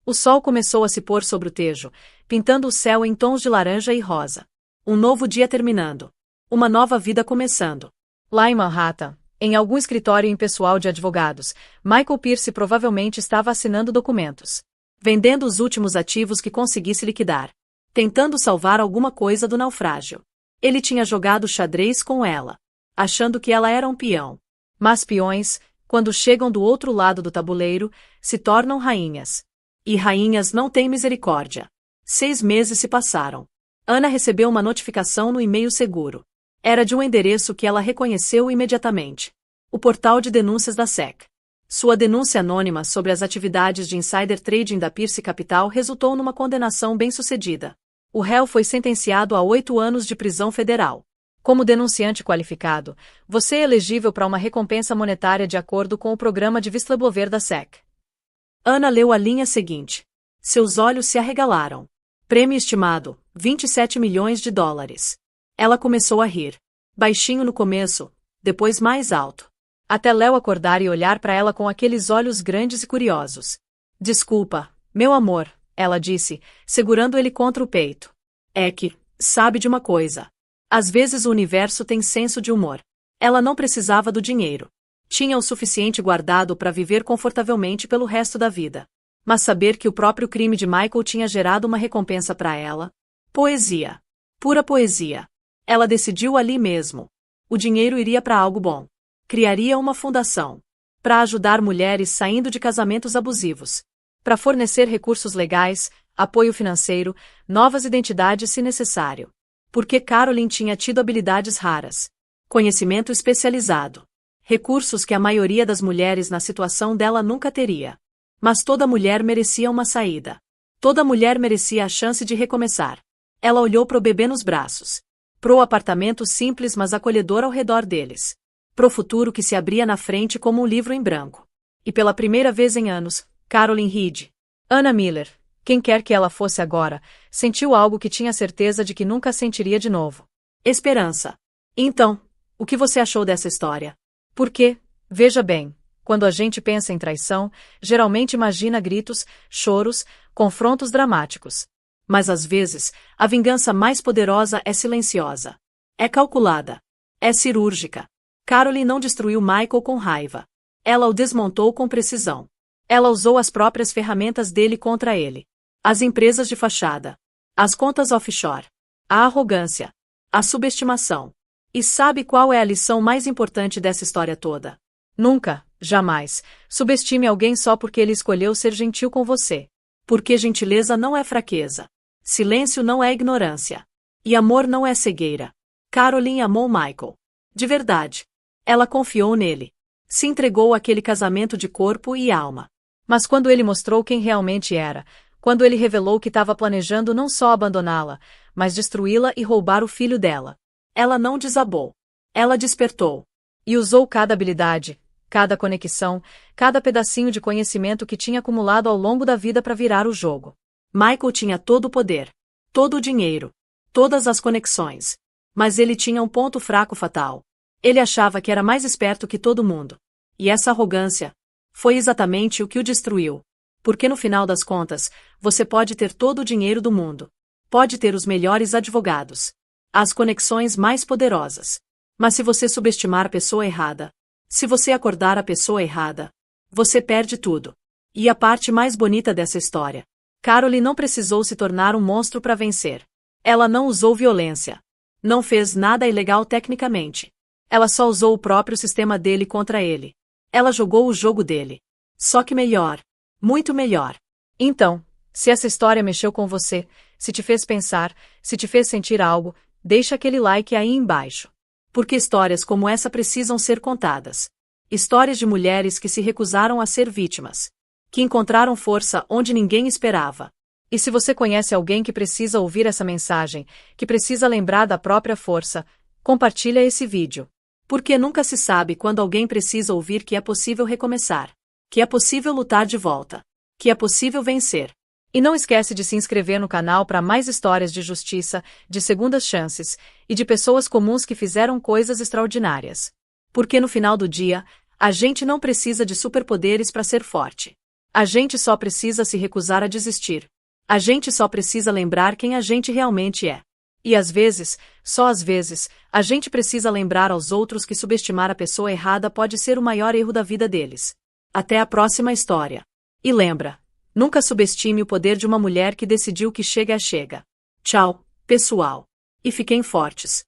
O sol começou a se pôr sobre o tejo, pintando o céu em tons de laranja e rosa. Um novo dia terminando. Uma nova vida começando. Lá em Manhattan, em algum escritório impessoal de advogados, Michael Pierce provavelmente estava assinando documentos. Vendendo os últimos ativos que conseguisse liquidar. Tentando salvar alguma coisa do naufrágio. Ele tinha jogado xadrez com ela. Achando que ela era um peão. Mas peões, quando chegam do outro lado do tabuleiro, se tornam rainhas. E rainhas não têm misericórdia. 6 meses se passaram. Ana recebeu uma notificação no e-mail seguro. Era de um endereço que ela reconheceu imediatamente. O portal de denúncias da SEC. Sua denúncia anônima sobre as atividades de insider trading da Pierce Capital resultou numa condenação bem-sucedida. O réu foi sentenciado a 8 anos de prisão federal. Como denunciante qualificado, você é elegível para uma recompensa monetária de acordo com o programa de whistleblower da SEC. Ana leu a linha seguinte. Seus olhos se arregalaram. Prêmio estimado, 27 milhões de dólares. Ela começou a rir. Baixinho no começo, depois mais alto. Até Léo acordar e olhar para ela com aqueles olhos grandes e curiosos. Desculpa, meu amor, ela disse, segurando ele contra o peito. É que, sabe de uma coisa. Às vezes o universo tem senso de humor. Ela não precisava do dinheiro. Tinha o suficiente guardado para viver confortavelmente pelo resto da vida. Mas saber que o próprio crime de Michael tinha gerado uma recompensa para ela? Poesia. Pura poesia. Ela decidiu ali mesmo. O dinheiro iria para algo bom. Criaria uma fundação. Para ajudar mulheres saindo de casamentos abusivos. Para fornecer recursos legais, apoio financeiro, novas identidades se necessário. Porque Caroline tinha tido habilidades raras. Conhecimento especializado. Recursos que a maioria das mulheres na situação dela nunca teria. Mas toda mulher merecia uma saída. Toda mulher merecia a chance de recomeçar. Ela olhou pro bebê nos braços. Pro apartamento simples mas acolhedor ao redor deles. Pro futuro que se abria na frente como um livro em branco. E pela primeira vez em anos, Carolyn Reed, Anna Miller, quem quer que ela fosse agora, sentiu algo que tinha certeza de que nunca sentiria de novo. Esperança. Então, o que você achou dessa história? Porque, veja bem, quando a gente pensa em traição, geralmente imagina gritos, choros, confrontos dramáticos. Mas às vezes, a vingança mais poderosa é silenciosa. É calculada. É cirúrgica. Carolyn não destruiu Michael com raiva. Ela o desmontou com precisão. Ela usou as próprias ferramentas dele contra ele. As empresas de fachada. As contas offshore. A arrogância. A subestimação. E sabe qual é a lição mais importante dessa história toda? Nunca, jamais, subestime alguém só porque ele escolheu ser gentil com você. Porque gentileza não é fraqueza. Silêncio não é ignorância. E amor não é cegueira. Carolyn amou Michael. De verdade. Ela confiou nele. Se entregou àquele casamento de corpo e alma. Mas quando ele mostrou quem realmente era, quando ele revelou que estava planejando não só abandoná-la, mas destruí-la e roubar o filho dela, ela não desabou. Ela despertou. E usou cada habilidade, cada conexão, cada pedacinho de conhecimento que tinha acumulado ao longo da vida para virar o jogo. Michael tinha todo o poder, todo o dinheiro, todas as conexões. Mas ele tinha um ponto fraco fatal. Ele achava que era mais esperto que todo mundo. E essa arrogância foi exatamente o que o destruiu. Porque no final das contas, você pode ter todo o dinheiro do mundo. Pode ter os melhores advogados. As conexões mais poderosas. Mas se você subestimar a pessoa errada, se você acordar a pessoa errada, você perde tudo. E a parte mais bonita dessa história. Carolyn não precisou se tornar um monstro para vencer. Ela não usou violência. Não fez nada ilegal tecnicamente. Ela só usou o próprio sistema dele contra ele. Ela jogou o jogo dele. Só que melhor. Muito melhor. Então, se essa história mexeu com você, se te fez pensar, se te fez sentir algo, deixa aquele like aí embaixo. Porque histórias como essa precisam ser contadas. Histórias de mulheres que se recusaram a ser vítimas. Que encontraram força onde ninguém esperava. E se você conhece alguém que precisa ouvir essa mensagem, que precisa lembrar da própria força, compartilha esse vídeo. Porque nunca se sabe quando alguém precisa ouvir que é possível recomeçar. Que é possível lutar de volta. Que é possível vencer. E não esquece de se inscrever no canal para mais histórias de justiça, de segundas chances, e de pessoas comuns que fizeram coisas extraordinárias. Porque no final do dia, a gente não precisa de superpoderes para ser forte. A gente só precisa se recusar a desistir. A gente só precisa lembrar quem a gente realmente é. E às vezes, só às vezes, a gente precisa lembrar aos outros que subestimar a pessoa errada pode ser o maior erro da vida deles. Até a próxima história. E lembra, nunca subestime o poder de uma mulher que decidiu que chega. Tchau, pessoal. E fiquem fortes.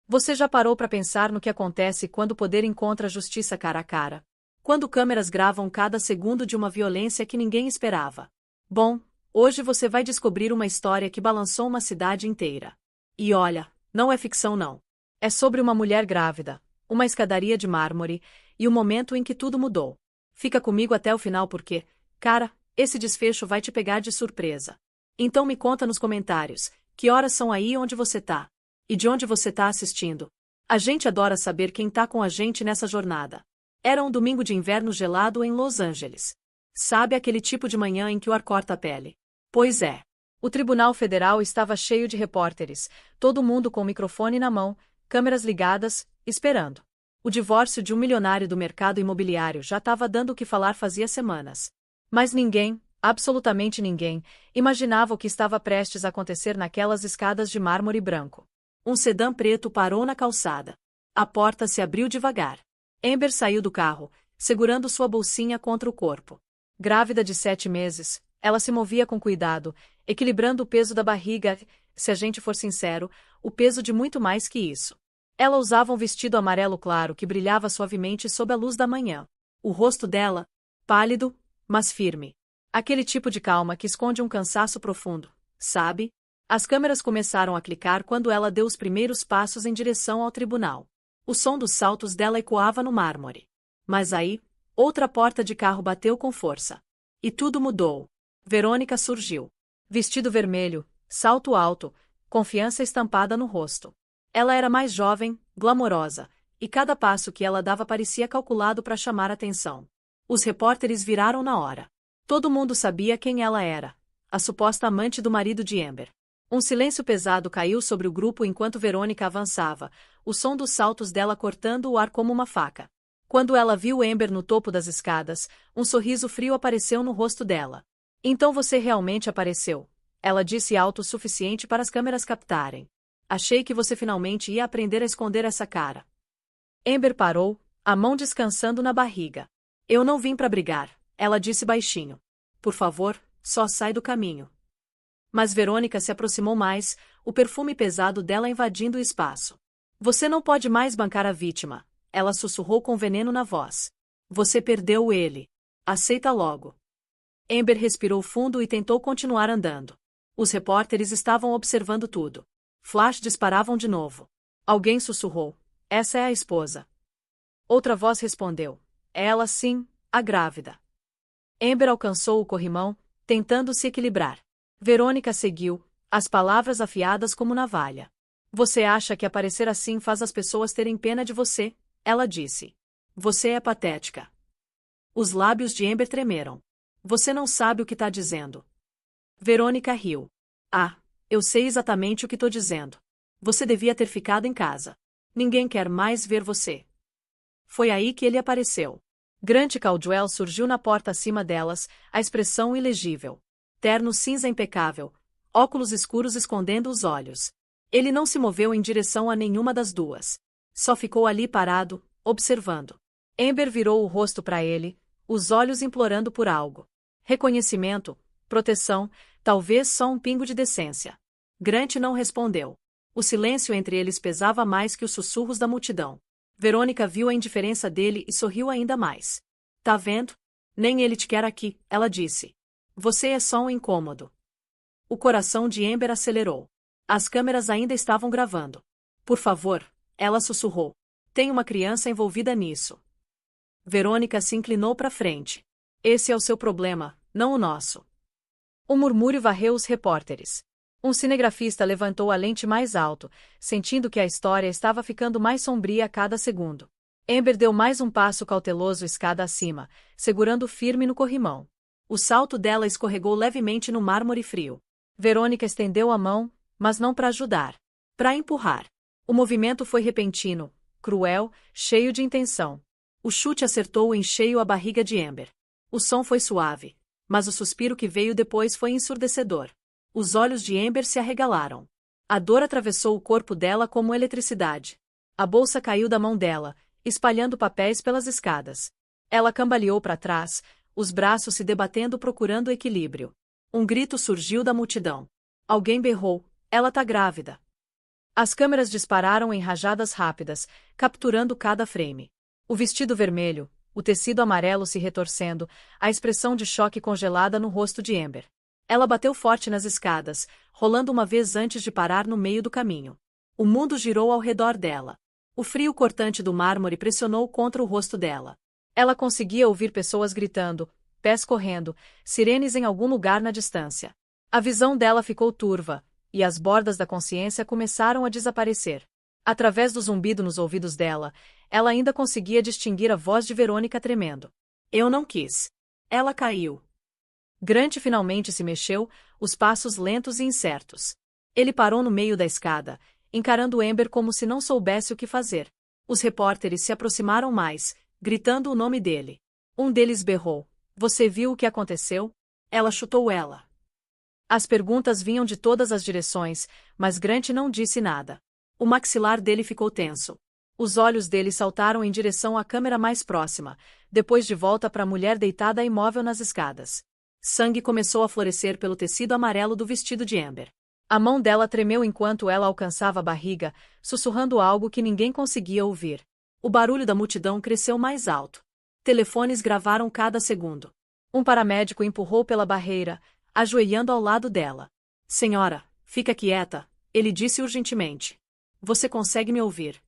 Você já parou para pensar no que acontece quando o poder encontra a justiça cara a cara? Quando câmeras gravam cada segundo de uma violência que ninguém esperava? Bom, hoje você vai descobrir uma história que balançou uma cidade inteira. E olha, não é ficção não. É sobre uma mulher grávida, uma escadaria de mármore, e o momento em que tudo mudou. Fica comigo até o final porque, cara, esse desfecho vai te pegar de surpresa. Então me conta nos comentários, que horas são aí onde você tá? E de onde você tá assistindo? A gente adora saber quem tá com a gente nessa jornada. Era um domingo de inverno gelado em Los Angeles. Sabe aquele tipo de manhã em que o ar corta a pele? Pois é. O Tribunal Federal estava cheio de repórteres, todo mundo com o microfone na mão, câmeras ligadas, esperando. O divórcio de um milionário do mercado imobiliário já estava dando o que falar fazia semanas. Mas ninguém, absolutamente ninguém, imaginava o que estava prestes a acontecer naquelas escadas de mármore branco. Um sedã preto parou na calçada. A porta se abriu devagar. Amber saiu do carro, segurando sua bolsinha contra o corpo. Grávida de 7 meses, ela se movia com cuidado, equilibrando o peso da barriga, se a gente for sincero, o peso de muito mais que isso. Ela usava um vestido amarelo claro que brilhava suavemente sob a luz da manhã. O rosto dela, pálido, mas firme. Aquele tipo de calma que esconde um cansaço profundo, sabe? As câmeras começaram a clicar quando ela deu os primeiros passos em direção ao tribunal. O som dos saltos dela ecoava no mármore. Mas aí, outra porta de carro bateu com força. E tudo mudou. Verônica surgiu. Vestido vermelho, salto alto, confiança estampada no rosto. Ela era mais jovem, glamourosa, e cada passo que ela dava parecia calculado para chamar atenção. Os repórteres viraram na hora. Todo mundo sabia quem ela era, a suposta amante do marido de Amber. Um silêncio pesado caiu sobre o grupo enquanto Verônica avançava, o som dos saltos dela cortando o ar como uma faca. Quando ela viu Amber no topo das escadas, um sorriso frio apareceu no rosto dela. Então você realmente apareceu, ela disse alto o suficiente para as câmeras captarem. Achei que você finalmente ia aprender a esconder essa cara. Amber parou, a mão descansando na barriga. Eu não vim para brigar, ela disse baixinho. Por favor, só sai do caminho. Mas Verônica se aproximou mais, o perfume pesado dela invadindo o espaço. Você não pode mais bancar a vítima, ela sussurrou com veneno na voz. Você perdeu ele. Aceita logo. Amber respirou fundo e tentou continuar andando. Os repórteres estavam observando tudo. Flash disparavam de novo. Alguém sussurrou. Essa é a esposa. Outra voz respondeu. É ela sim, a grávida. Amber alcançou o corrimão, tentando se equilibrar. Verônica seguiu, as palavras afiadas como navalha. Você acha que aparecer assim faz as pessoas terem pena de você? Ela disse. Você é patética. Os lábios de Amber tremeram. Você não sabe o que está dizendo. Verônica riu. Ah, eu sei exatamente o que estou dizendo. Você devia ter ficado em casa. Ninguém quer mais ver você. Foi aí que ele apareceu. Grant Caldwell surgiu na porta acima delas, a expressão ilegível. Terno cinza impecável, óculos escuros escondendo os olhos. Ele não se moveu em direção a nenhuma das duas. Só ficou ali parado, observando. Amber virou o rosto para ele, os olhos implorando por algo. Reconhecimento, proteção, talvez só um pingo de decência. Grant não respondeu. O silêncio entre eles pesava mais que os sussurros da multidão. Verônica viu a indiferença dele e sorriu ainda mais. Tá vendo? Nem ele te quer aqui, ela disse. Você é só um incômodo. O coração de Amber acelerou. As câmeras ainda estavam gravando. Por favor, ela sussurrou. Tem uma criança envolvida nisso. Verônica se inclinou para frente. Esse é o seu problema, não o nosso. O murmúrio varreu os repórteres. Um cinegrafista levantou a lente mais alto, sentindo que a história estava ficando mais sombria a cada segundo. Amber deu mais um passo cauteloso escada acima, segurando firme no corrimão. O salto dela escorregou levemente no mármore frio. Verônica estendeu a mão, mas não para ajudar. Para empurrar. O movimento foi repentino, cruel, cheio de intenção. O chute acertou em cheio a barriga de Amber. O som foi suave, mas o suspiro que veio depois foi ensurdecedor. Os olhos de Amber se arregalaram. A dor atravessou o corpo dela como eletricidade. A bolsa caiu da mão dela, espalhando papéis pelas escadas. Ela cambaleou para trás, os braços se debatendo procurando equilíbrio. Um grito surgiu da multidão. Alguém berrou, ela tá grávida. As câmeras dispararam em rajadas rápidas, capturando cada frame. O vestido vermelho, o tecido amarelo se retorcendo, a expressão de choque congelada no rosto de Amber. Ela bateu forte nas escadas, rolando uma vez antes de parar no meio do caminho. O mundo girou ao redor dela. O frio cortante do mármore pressionou contra o rosto dela. Ela conseguia ouvir pessoas gritando, pés correndo, sirenes em algum lugar na distância. A visão dela ficou turva, e as bordas da consciência começaram a desaparecer. Através do zumbido nos ouvidos dela, ela ainda conseguia distinguir a voz de Verônica tremendo. Eu não quis. Ela caiu. Grant finalmente se mexeu, os passos lentos e incertos. Ele parou no meio da escada, encarando Amber como se não soubesse o que fazer. Os repórteres se aproximaram mais, gritando o nome dele. Um deles berrou. Você viu o que aconteceu? Ela chutou ela. As perguntas vinham de todas as direções, mas Grant não disse nada. O maxilar dele ficou tenso. Os olhos dele saltaram em direção à câmera mais próxima, depois de volta para a mulher deitada imóvel nas escadas. Sangue começou a florescer pelo tecido amarelo do vestido de Amber. A mão dela tremeu enquanto ela alcançava a barriga, sussurrando algo que ninguém conseguia ouvir. O barulho da multidão cresceu mais alto. Telefones gravaram cada segundo. Um paramédico empurrou pela barreira, ajoelhando ao lado dela. Senhora, fica quieta, ele disse urgentemente. Você consegue me ouvir?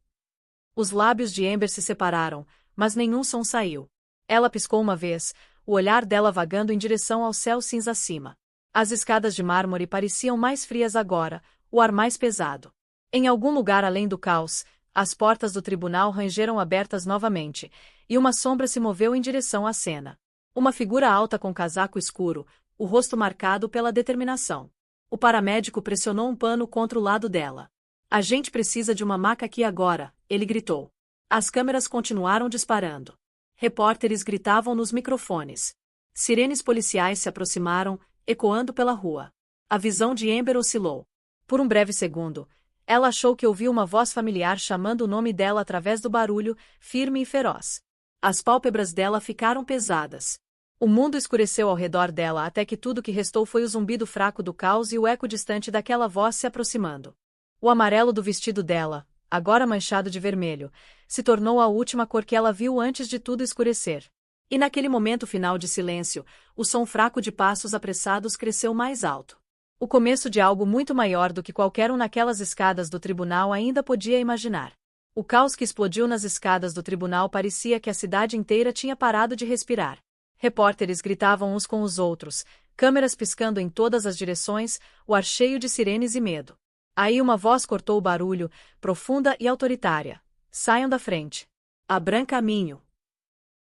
Os lábios de Amber se separaram, mas nenhum som saiu. Ela piscou uma vez, o olhar dela vagando em direção ao céu cinza acima. As escadas de mármore pareciam mais frias agora, o ar mais pesado. Em algum lugar além do caos, as portas do tribunal rangeram abertas novamente, e uma sombra se moveu em direção à cena. Uma figura alta com casaco escuro, o rosto marcado pela determinação. O paramédico pressionou um pano contra o lado dela. A gente precisa de uma maca aqui agora, ele gritou. As câmeras continuaram disparando. Repórteres gritavam nos microfones. Sirenes policiais se aproximaram, ecoando pela rua. A visão de Amber oscilou. Por um breve segundo, ela achou que ouviu uma voz familiar chamando o nome dela através do barulho, firme e feroz. As pálpebras dela ficaram pesadas. O mundo escureceu ao redor dela até que tudo que restou foi o zumbido fraco do caos e o eco distante daquela voz se aproximando. O amarelo do vestido dela, agora manchado de vermelho, se tornou a última cor que ela viu antes de tudo escurecer. E naquele momento final de silêncio, o som fraco de passos apressados cresceu mais alto. O começo de algo muito maior do que qualquer um naquelas escadas do tribunal ainda podia imaginar. O caos que explodiu nas escadas do tribunal parecia que a cidade inteira tinha parado de respirar. Repórteres gritavam uns com os outros, câmeras piscando em todas as direções, o ar cheio de sirenes e medo. Aí uma voz cortou o barulho, profunda e autoritária. Saiam da frente. Abram caminho.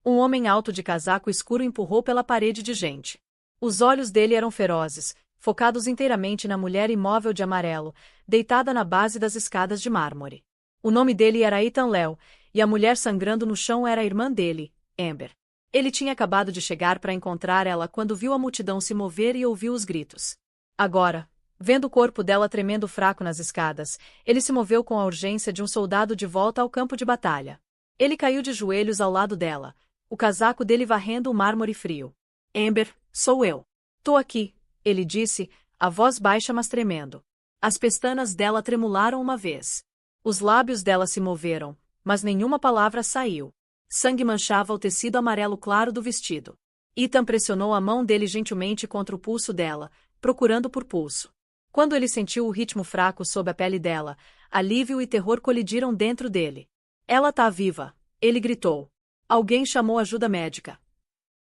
Um homem alto de casaco escuro empurrou pela parede de gente. Os olhos dele eram ferozes, focados inteiramente na mulher imóvel de amarelo, deitada na base das escadas de mármore. O nome dele era Ethan Léo, e a mulher sangrando no chão era a irmã dele, Amber. Ele tinha acabado de chegar para encontrar ela quando viu a multidão se mover e ouviu os gritos. Agora, vendo o corpo dela tremendo fraco nas escadas, ele se moveu com a urgência de um soldado de volta ao campo de batalha. Ele caiu de joelhos ao lado dela, o casaco dele varrendo o mármore frio. Amber, sou eu. Tô aqui, ele disse, a voz baixa mas tremendo. As pestanas dela tremularam uma vez. Os lábios dela se moveram, mas nenhuma palavra saiu. Sangue manchava o tecido amarelo claro do vestido. Ethan pressionou a mão dele gentilmente contra o pulso dela, procurando por pulso. Quando ele sentiu o ritmo fraco sob a pele dela, alívio e terror colidiram dentro dele. Ela tá viva, ele gritou. Alguém chamou ajuda médica.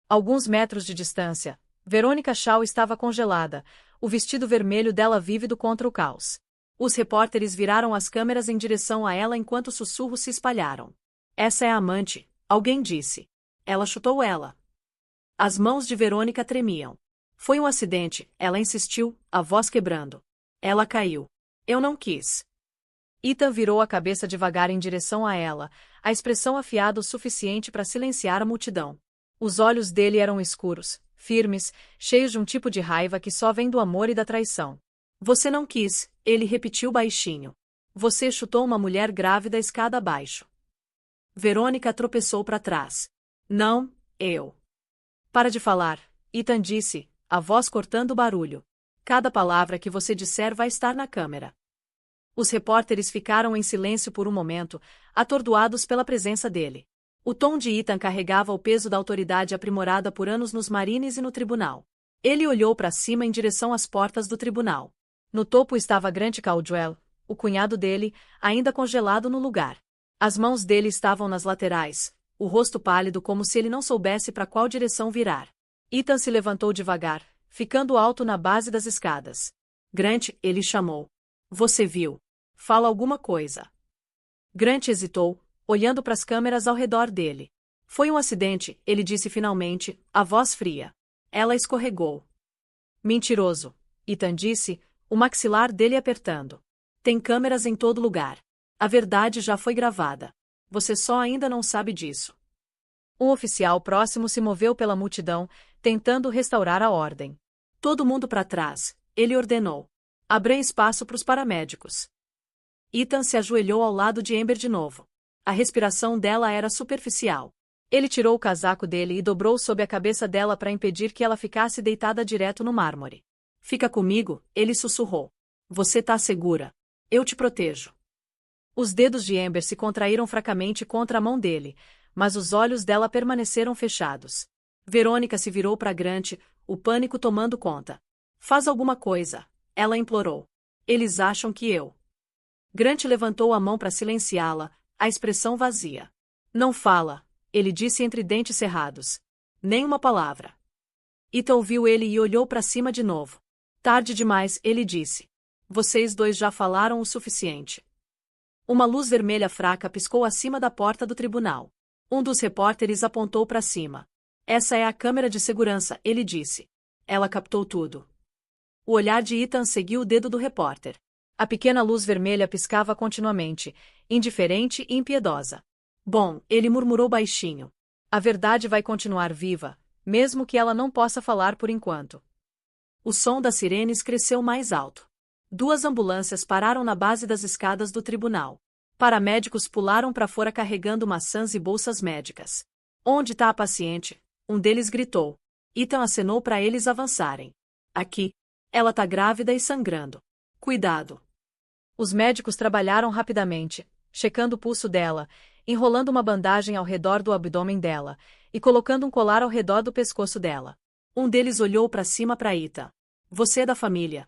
Alguns metros de distância, Verônica Shaw estava congelada, o vestido vermelho dela vívido contra o caos. Os repórteres viraram as câmeras em direção a ela enquanto sussurros se espalharam. Essa é a amante, alguém disse. Ela chutou ela. As mãos de Verônica tremiam. Foi um acidente, ela insistiu, a voz quebrando. Ela caiu. Eu não quis. Ethan virou a cabeça devagar em direção a ela, a expressão afiada o suficiente para silenciar a multidão. Os olhos dele eram escuros, firmes, cheios de um tipo de raiva que só vem do amor e da traição. Você não quis, ele repetiu baixinho. Você chutou uma mulher grávida escada abaixo. Verônica tropeçou para trás. Não, eu. Para de falar, Ethan disse, a voz cortando o barulho. Cada palavra que você disser vai estar na câmera. Os repórteres ficaram em silêncio por um momento, atordoados pela presença dele. O tom de Ethan carregava o peso da autoridade aprimorada por anos nos Marines e no tribunal. Ele olhou para cima em direção às portas do tribunal. No topo estava Grant Caldwell, o cunhado dele, ainda congelado no lugar. As mãos dele estavam nas laterais, o rosto pálido como se ele não soubesse para qual direção virar. Ethan se levantou devagar, ficando alto na base das escadas. Grant, ele chamou. Você viu? Fala alguma coisa. Grant hesitou, olhando para as câmeras ao redor dele. Foi um acidente, ele disse finalmente, a voz fria. Ela escorregou. Mentiroso, Ethan disse, o maxilar dele apertando. Tem câmeras em todo lugar. A verdade já foi gravada. Você só ainda não sabe disso. Um oficial próximo se moveu pela multidão, tentando restaurar a ordem. Todo mundo para trás, ele ordenou. Abram espaço para os paramédicos. Ethan se ajoelhou ao lado de Amber de novo. A respiração dela era superficial. Ele tirou o casaco dele e dobrou sob a cabeça dela para impedir que ela ficasse deitada direto no mármore. Fica comigo, ele sussurrou. Você tá segura. Eu te protejo. Os dedos de Amber se contraíram fracamente contra a mão dele, mas os olhos dela permaneceram fechados. Verônica se virou para Grant, o pânico tomando conta. Faz alguma coisa, ela implorou. Eles acham que eu. Grant levantou a mão para silenciá-la, a expressão vazia. Não fala, ele disse entre dentes cerrados. Nem uma palavra. Ethan ouviu ele e olhou para cima de novo. Tarde demais, ele disse. Vocês dois já falaram o suficiente. Uma luz vermelha fraca piscou acima da porta do tribunal. Um dos repórteres apontou para cima. Essa é a câmera de segurança, ele disse. Ela captou tudo. O olhar de Ethan seguiu o dedo do repórter. A pequena luz vermelha piscava continuamente, indiferente e impiedosa. Bom, ele murmurou baixinho. A verdade vai continuar viva, mesmo que ela não possa falar por enquanto. O som das sirenes cresceu mais alto. 2 ambulâncias pararam na base das escadas do tribunal. Paramédicos pularam para fora carregando maçãs e bolsas médicas. Onde está a paciente? Um deles gritou. Ethan acenou para eles avançarem. Aqui. Ela está grávida e sangrando. Cuidado. Os médicos trabalharam rapidamente, checando o pulso dela, enrolando uma bandagem ao redor do abdômen dela e colocando um colar ao redor do pescoço dela. Um deles olhou para cima para Ethan. Você é da família?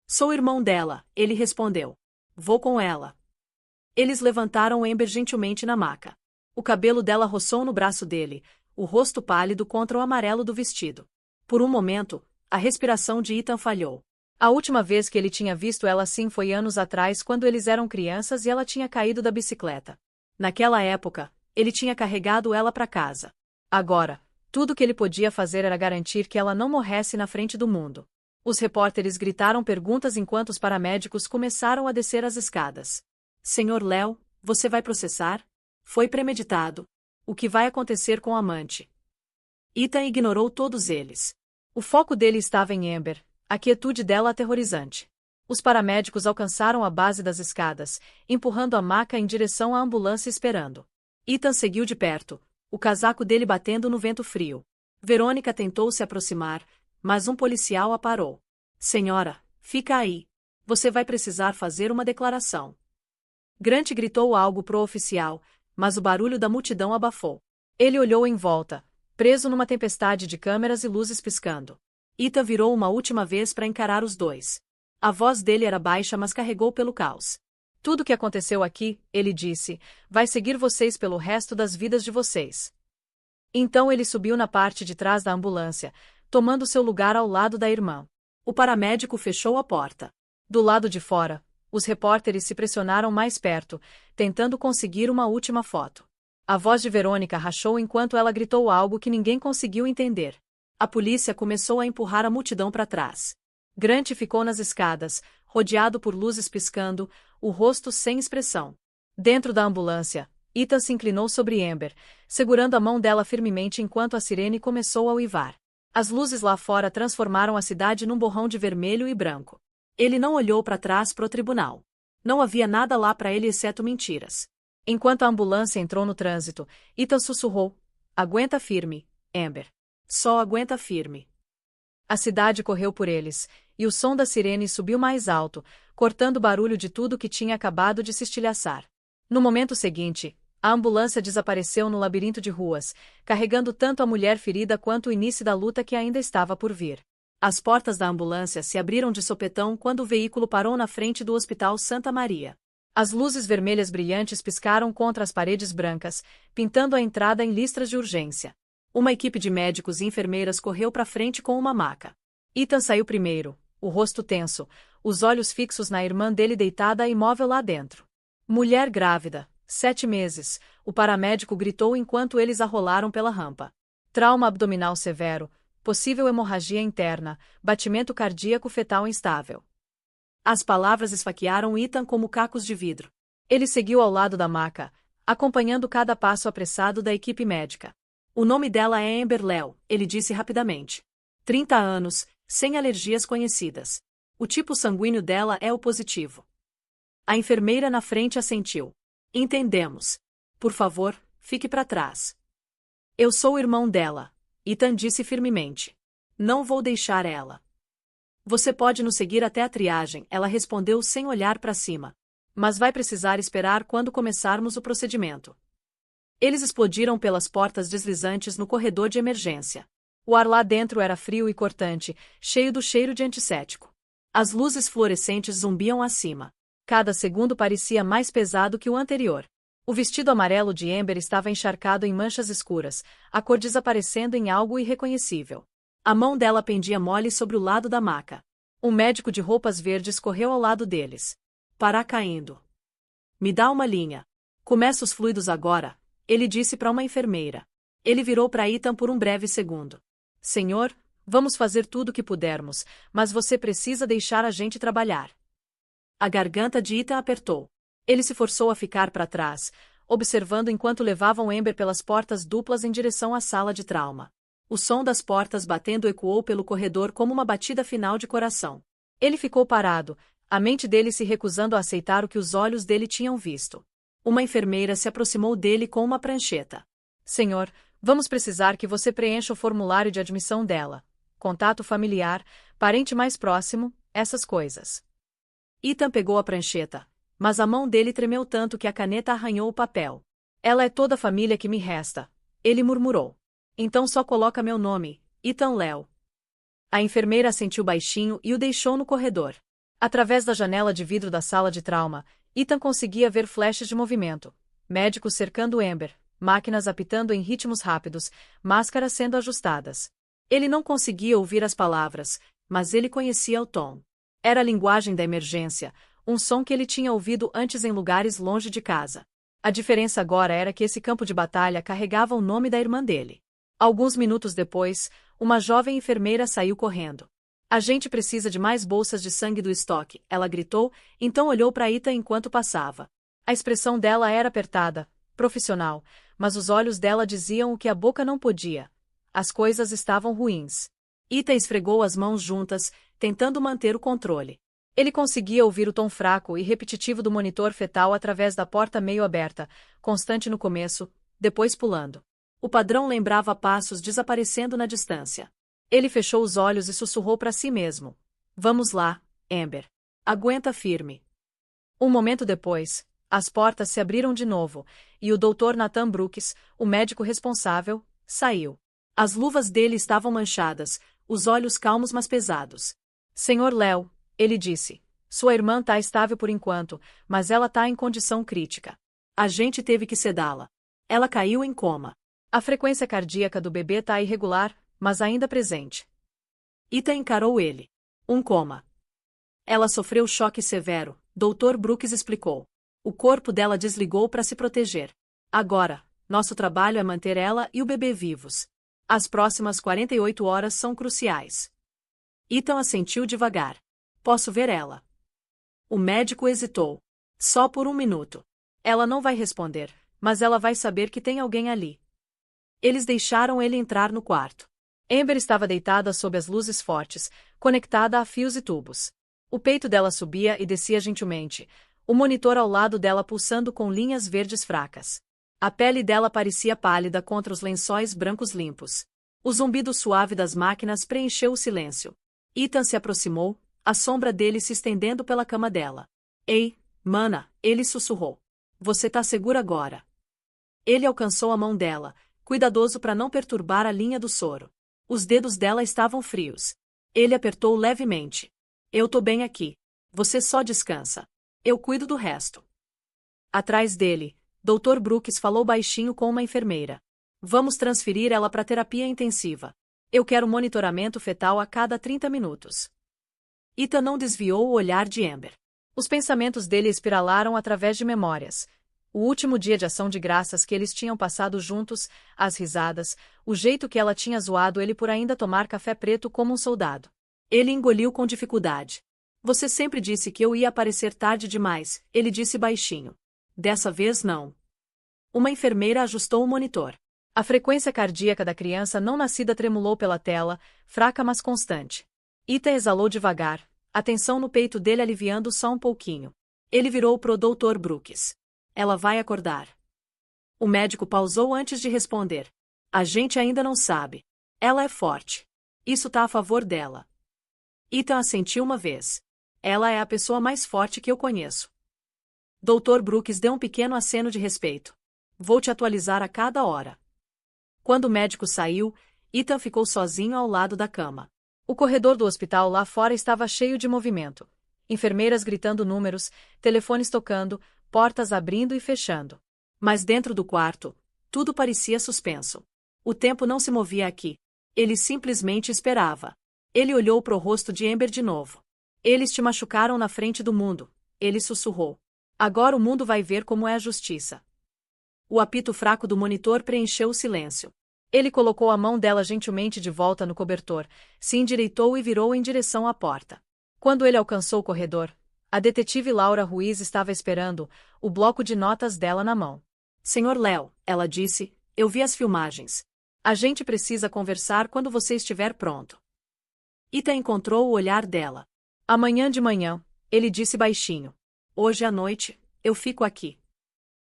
Sou irmão dela, ele respondeu. Vou com ela. Eles levantaram Amber gentilmente na maca. O cabelo dela roçou no braço dele, o rosto pálido contra o amarelo do vestido. Por um momento, a respiração de Ethan falhou. A última vez que ele tinha visto ela assim foi anos atrás quando eles eram crianças e ela tinha caído da bicicleta. Naquela época, ele tinha carregado ela para casa. Agora, tudo que ele podia fazer era garantir que ela não morresse na frente do mundo. Os repórteres gritaram perguntas enquanto os paramédicos começaram a descer as escadas. Senhor Léo, você vai processar? Foi premeditado. O que vai acontecer com a amante? Ethan ignorou todos eles. O foco dele estava em Amber, a quietude dela aterrorizante. Os paramédicos alcançaram a base das escadas, empurrando a maca em direção à ambulância esperando. Ethan seguiu de perto, o casaco dele batendo no vento frio. Verônica tentou se aproximar, mas um policial a parou. Senhora, fica aí. Você vai precisar fazer uma declaração. Grant gritou algo pro oficial, mas o barulho da multidão abafou. Ele olhou em volta, preso numa tempestade de câmeras e luzes piscando. Ethan virou uma última vez para encarar os dois. A voz dele era baixa, mas carregou pelo caos. Tudo o que aconteceu aqui, ele disse, vai seguir vocês pelo resto das vidas de vocês. Então ele subiu na parte de trás da ambulância, tomando seu lugar ao lado da irmã. O paramédico fechou a porta. Do lado de fora, os repórteres se pressionaram mais perto, tentando conseguir uma última foto. A voz de Verônica rachou enquanto ela gritou algo que ninguém conseguiu entender. A polícia começou a empurrar a multidão para trás. Grant ficou nas escadas, rodeado por luzes piscando, o rosto sem expressão. Dentro da ambulância, Ethan se inclinou sobre Amber, segurando a mão dela firmemente enquanto a sirene começou a uivar. As luzes lá fora transformaram a cidade num borrão de vermelho e branco. Ele não olhou para trás pro tribunal. Não havia nada lá para ele exceto mentiras. Enquanto a ambulância entrou no trânsito, Ethan sussurrou: Aguenta firme, Amber. Só aguenta firme. A cidade correu por eles, e o som da sirene subiu mais alto, cortando o barulho de tudo que tinha acabado de se estilhaçar. No momento seguinte, a ambulância desapareceu no labirinto de ruas, carregando tanto a mulher ferida quanto o início da luta que ainda estava por vir. As portas da ambulância se abriram de sopetão quando o veículo parou na frente do Hospital Santa Maria. As luzes vermelhas brilhantes piscaram contra as paredes brancas, pintando a entrada em listras de urgência. Uma equipe de médicos e enfermeiras correu para frente com uma maca. Ethan saiu primeiro, o rosto tenso, os olhos fixos na irmã dele deitada imóvel lá dentro. Mulher grávida, 7 meses, o paramédico gritou enquanto eles a rolaram pela rampa. Trauma abdominal severo, possível hemorragia interna, batimento cardíaco fetal instável. As palavras esfaquearam Ethan como cacos de vidro. Ele seguiu ao lado da maca, acompanhando cada passo apressado da equipe médica. O nome dela é Amber Léo, ele disse rapidamente. 30 anos, sem alergias conhecidas. O tipo sanguíneo dela é o positivo. A enfermeira na frente assentiu. Entendemos. Por favor, fique para trás. Eu sou o irmão dela, Ethan disse firmemente. Não vou deixar ela. Você pode nos seguir até a triagem, ela respondeu sem olhar para cima. Mas vai precisar esperar quando começarmos o procedimento. Eles explodiram pelas portas deslizantes no corredor de emergência. O ar lá dentro era frio e cortante, cheio do cheiro de antisséptico. As luzes fluorescentes zumbiam acima. Cada segundo parecia mais pesado que o anterior. O vestido amarelo de Amber estava encharcado em manchas escuras, a cor desaparecendo em algo irreconhecível. A mão dela pendia mole sobre o lado da maca. Um médico de roupas verdes correu ao lado deles. Para caindo. Me dá uma linha. Começa os fluidos agora, ele disse para uma enfermeira. Ele virou para Ethan por um breve segundo. Senhor, vamos fazer tudo o que pudermos, mas você precisa deixar a gente trabalhar. A garganta de Ethan apertou. Ele se forçou a ficar para trás, observando enquanto levavam Amber pelas portas duplas em direção à sala de trauma. O som das portas batendo ecoou pelo corredor como uma batida final de coração. Ele ficou parado, a mente dele se recusando a aceitar o que os olhos dele tinham visto. Uma enfermeira se aproximou dele com uma prancheta. Senhor, vamos precisar que você preencha o formulário de admissão dela. Contato familiar, parente mais próximo, essas coisas. Ethan pegou a prancheta, mas a mão dele tremeu tanto que a caneta arranhou o papel. Ela é toda a família que me resta, ele murmurou. Então só coloca meu nome, Ethan Léo. A enfermeira assentiu baixinho e o deixou no corredor. Através da janela de vidro da sala de trauma, Ethan conseguia ver flashes de movimento. Médicos cercando Amber, máquinas apitando em ritmos rápidos, máscaras sendo ajustadas. Ele não conseguia ouvir as palavras, mas ele conhecia o tom. Era a linguagem da emergência, um som que ele tinha ouvido antes em lugares longe de casa. A diferença agora era que esse campo de batalha carregava o nome da irmã dele. Alguns minutos depois, uma jovem enfermeira saiu correndo. A gente precisa de mais bolsas de sangue do estoque, ela gritou, então olhou para Ethan enquanto passava. A expressão dela era apertada, profissional, mas os olhos dela diziam o que a boca não podia. As coisas estavam ruins. Ethan esfregou as mãos juntas, tentando manter o controle. Ele conseguia ouvir o tom fraco e repetitivo do monitor fetal através da porta meio aberta, constante no começo, depois pulando. O padrão lembrava passos desaparecendo na distância. Ele fechou os olhos e sussurrou para si mesmo. Vamos lá, Amber. Aguenta firme. Um momento depois, as portas se abriram de novo, e o Dr. Nathan Brooks, o médico responsável, saiu. As luvas dele estavam manchadas, os olhos calmos mas pesados. Senhor Léo, ele disse, sua irmã tá estável por enquanto, mas ela tá em condição crítica. A gente teve que sedá-la. Ela caiu em coma. A frequência cardíaca do bebê tá irregular, mas ainda presente. Ethan encarou ele. Um coma. Ela sofreu choque severo, Dr. Brooks explicou. O corpo dela desligou para se proteger. Agora, nosso trabalho é manter ela e o bebê vivos. As próximas 48 horas são cruciais. Ethan assentiu devagar. Posso ver ela? O médico hesitou. Só por um minuto. Ela não vai responder, mas ela vai saber que tem alguém ali. Eles deixaram ele entrar no quarto. Amber estava deitada sob as luzes fortes, conectada a fios e tubos. O peito dela subia e descia gentilmente, o monitor ao lado dela pulsando com linhas verdes fracas. A pele dela parecia pálida contra os lençóis brancos limpos. O zumbido suave das máquinas preencheu o silêncio. Ethan se aproximou, a sombra dele se estendendo pela cama dela. Ei, mana, ele sussurrou. Você tá segura agora? Ele alcançou a mão dela, cuidadoso para não perturbar a linha do soro. Os dedos dela estavam frios. Ele apertou levemente. Eu tô bem aqui. Você só descansa. Eu cuido do resto. Atrás dele, Dr. Brooks falou baixinho com uma enfermeira. Vamos transferir ela para terapia intensiva. Eu quero monitoramento fetal a cada 30 minutos. Ethan não desviou o olhar de Amber. Os pensamentos dele espiralaram através de memórias. O último dia de ação de graças que eles tinham passado juntos, as risadas, o jeito que ela tinha zoado ele por ainda tomar café preto como um soldado. Ele engoliu com dificuldade. Você sempre disse que eu ia aparecer tarde demais, ele disse baixinho. Dessa vez não. Uma enfermeira ajustou o monitor. A frequência cardíaca da criança não nascida tremulou pela tela, fraca mas constante. Ethan exalou devagar, a tensão no peito dele aliviando só um pouquinho. Ele virou pro Dr. Brooks. Ela vai acordar. O médico pausou antes de responder. A gente ainda não sabe. Ela é forte. Isso tá a favor dela. Ethan assentiu uma vez. Ela é a pessoa mais forte que eu conheço. Dr. Brooks deu um pequeno aceno de respeito. Vou te atualizar a cada hora. Quando o médico saiu, Ethan ficou sozinho ao lado da cama. O corredor do hospital lá fora estava cheio de movimento. Enfermeiras gritando números, telefones tocando, portas abrindo e fechando. Mas dentro do quarto, tudo parecia suspenso. O tempo não se movia aqui. Ele simplesmente esperava. Ele olhou para o rosto de Amber de novo. Eles te machucaram na frente do mundo, ele sussurrou. Agora o mundo vai ver como é a justiça. O apito fraco do monitor preencheu o silêncio. Ele colocou a mão dela gentilmente de volta no cobertor, se endireitou e virou em direção à porta. Quando ele alcançou o corredor, a detetive Laura Ruiz estava esperando, o bloco de notas dela na mão. Senhor Léo, ela disse, eu vi as filmagens. A gente precisa conversar quando você estiver pronto. Ita encontrou o olhar dela. Amanhã de manhã, ele disse baixinho. Hoje à noite, eu fico aqui.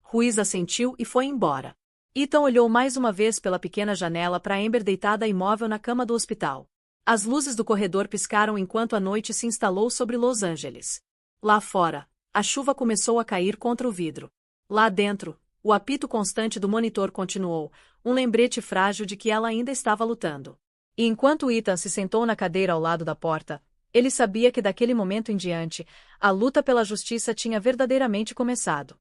Ruiz assentiu e foi embora. Ethan olhou mais uma vez pela pequena janela para Amber deitada imóvel na cama do hospital. As luzes do corredor piscaram enquanto a noite se instalou sobre Los Angeles. Lá fora, a chuva começou a cair contra o vidro. Lá dentro, o apito constante do monitor continuou, um lembrete frágil de que ela ainda estava lutando. E enquanto Ethan se sentou na cadeira ao lado da porta, ele sabia que daquele momento em diante, a luta pela justiça tinha verdadeiramente começado.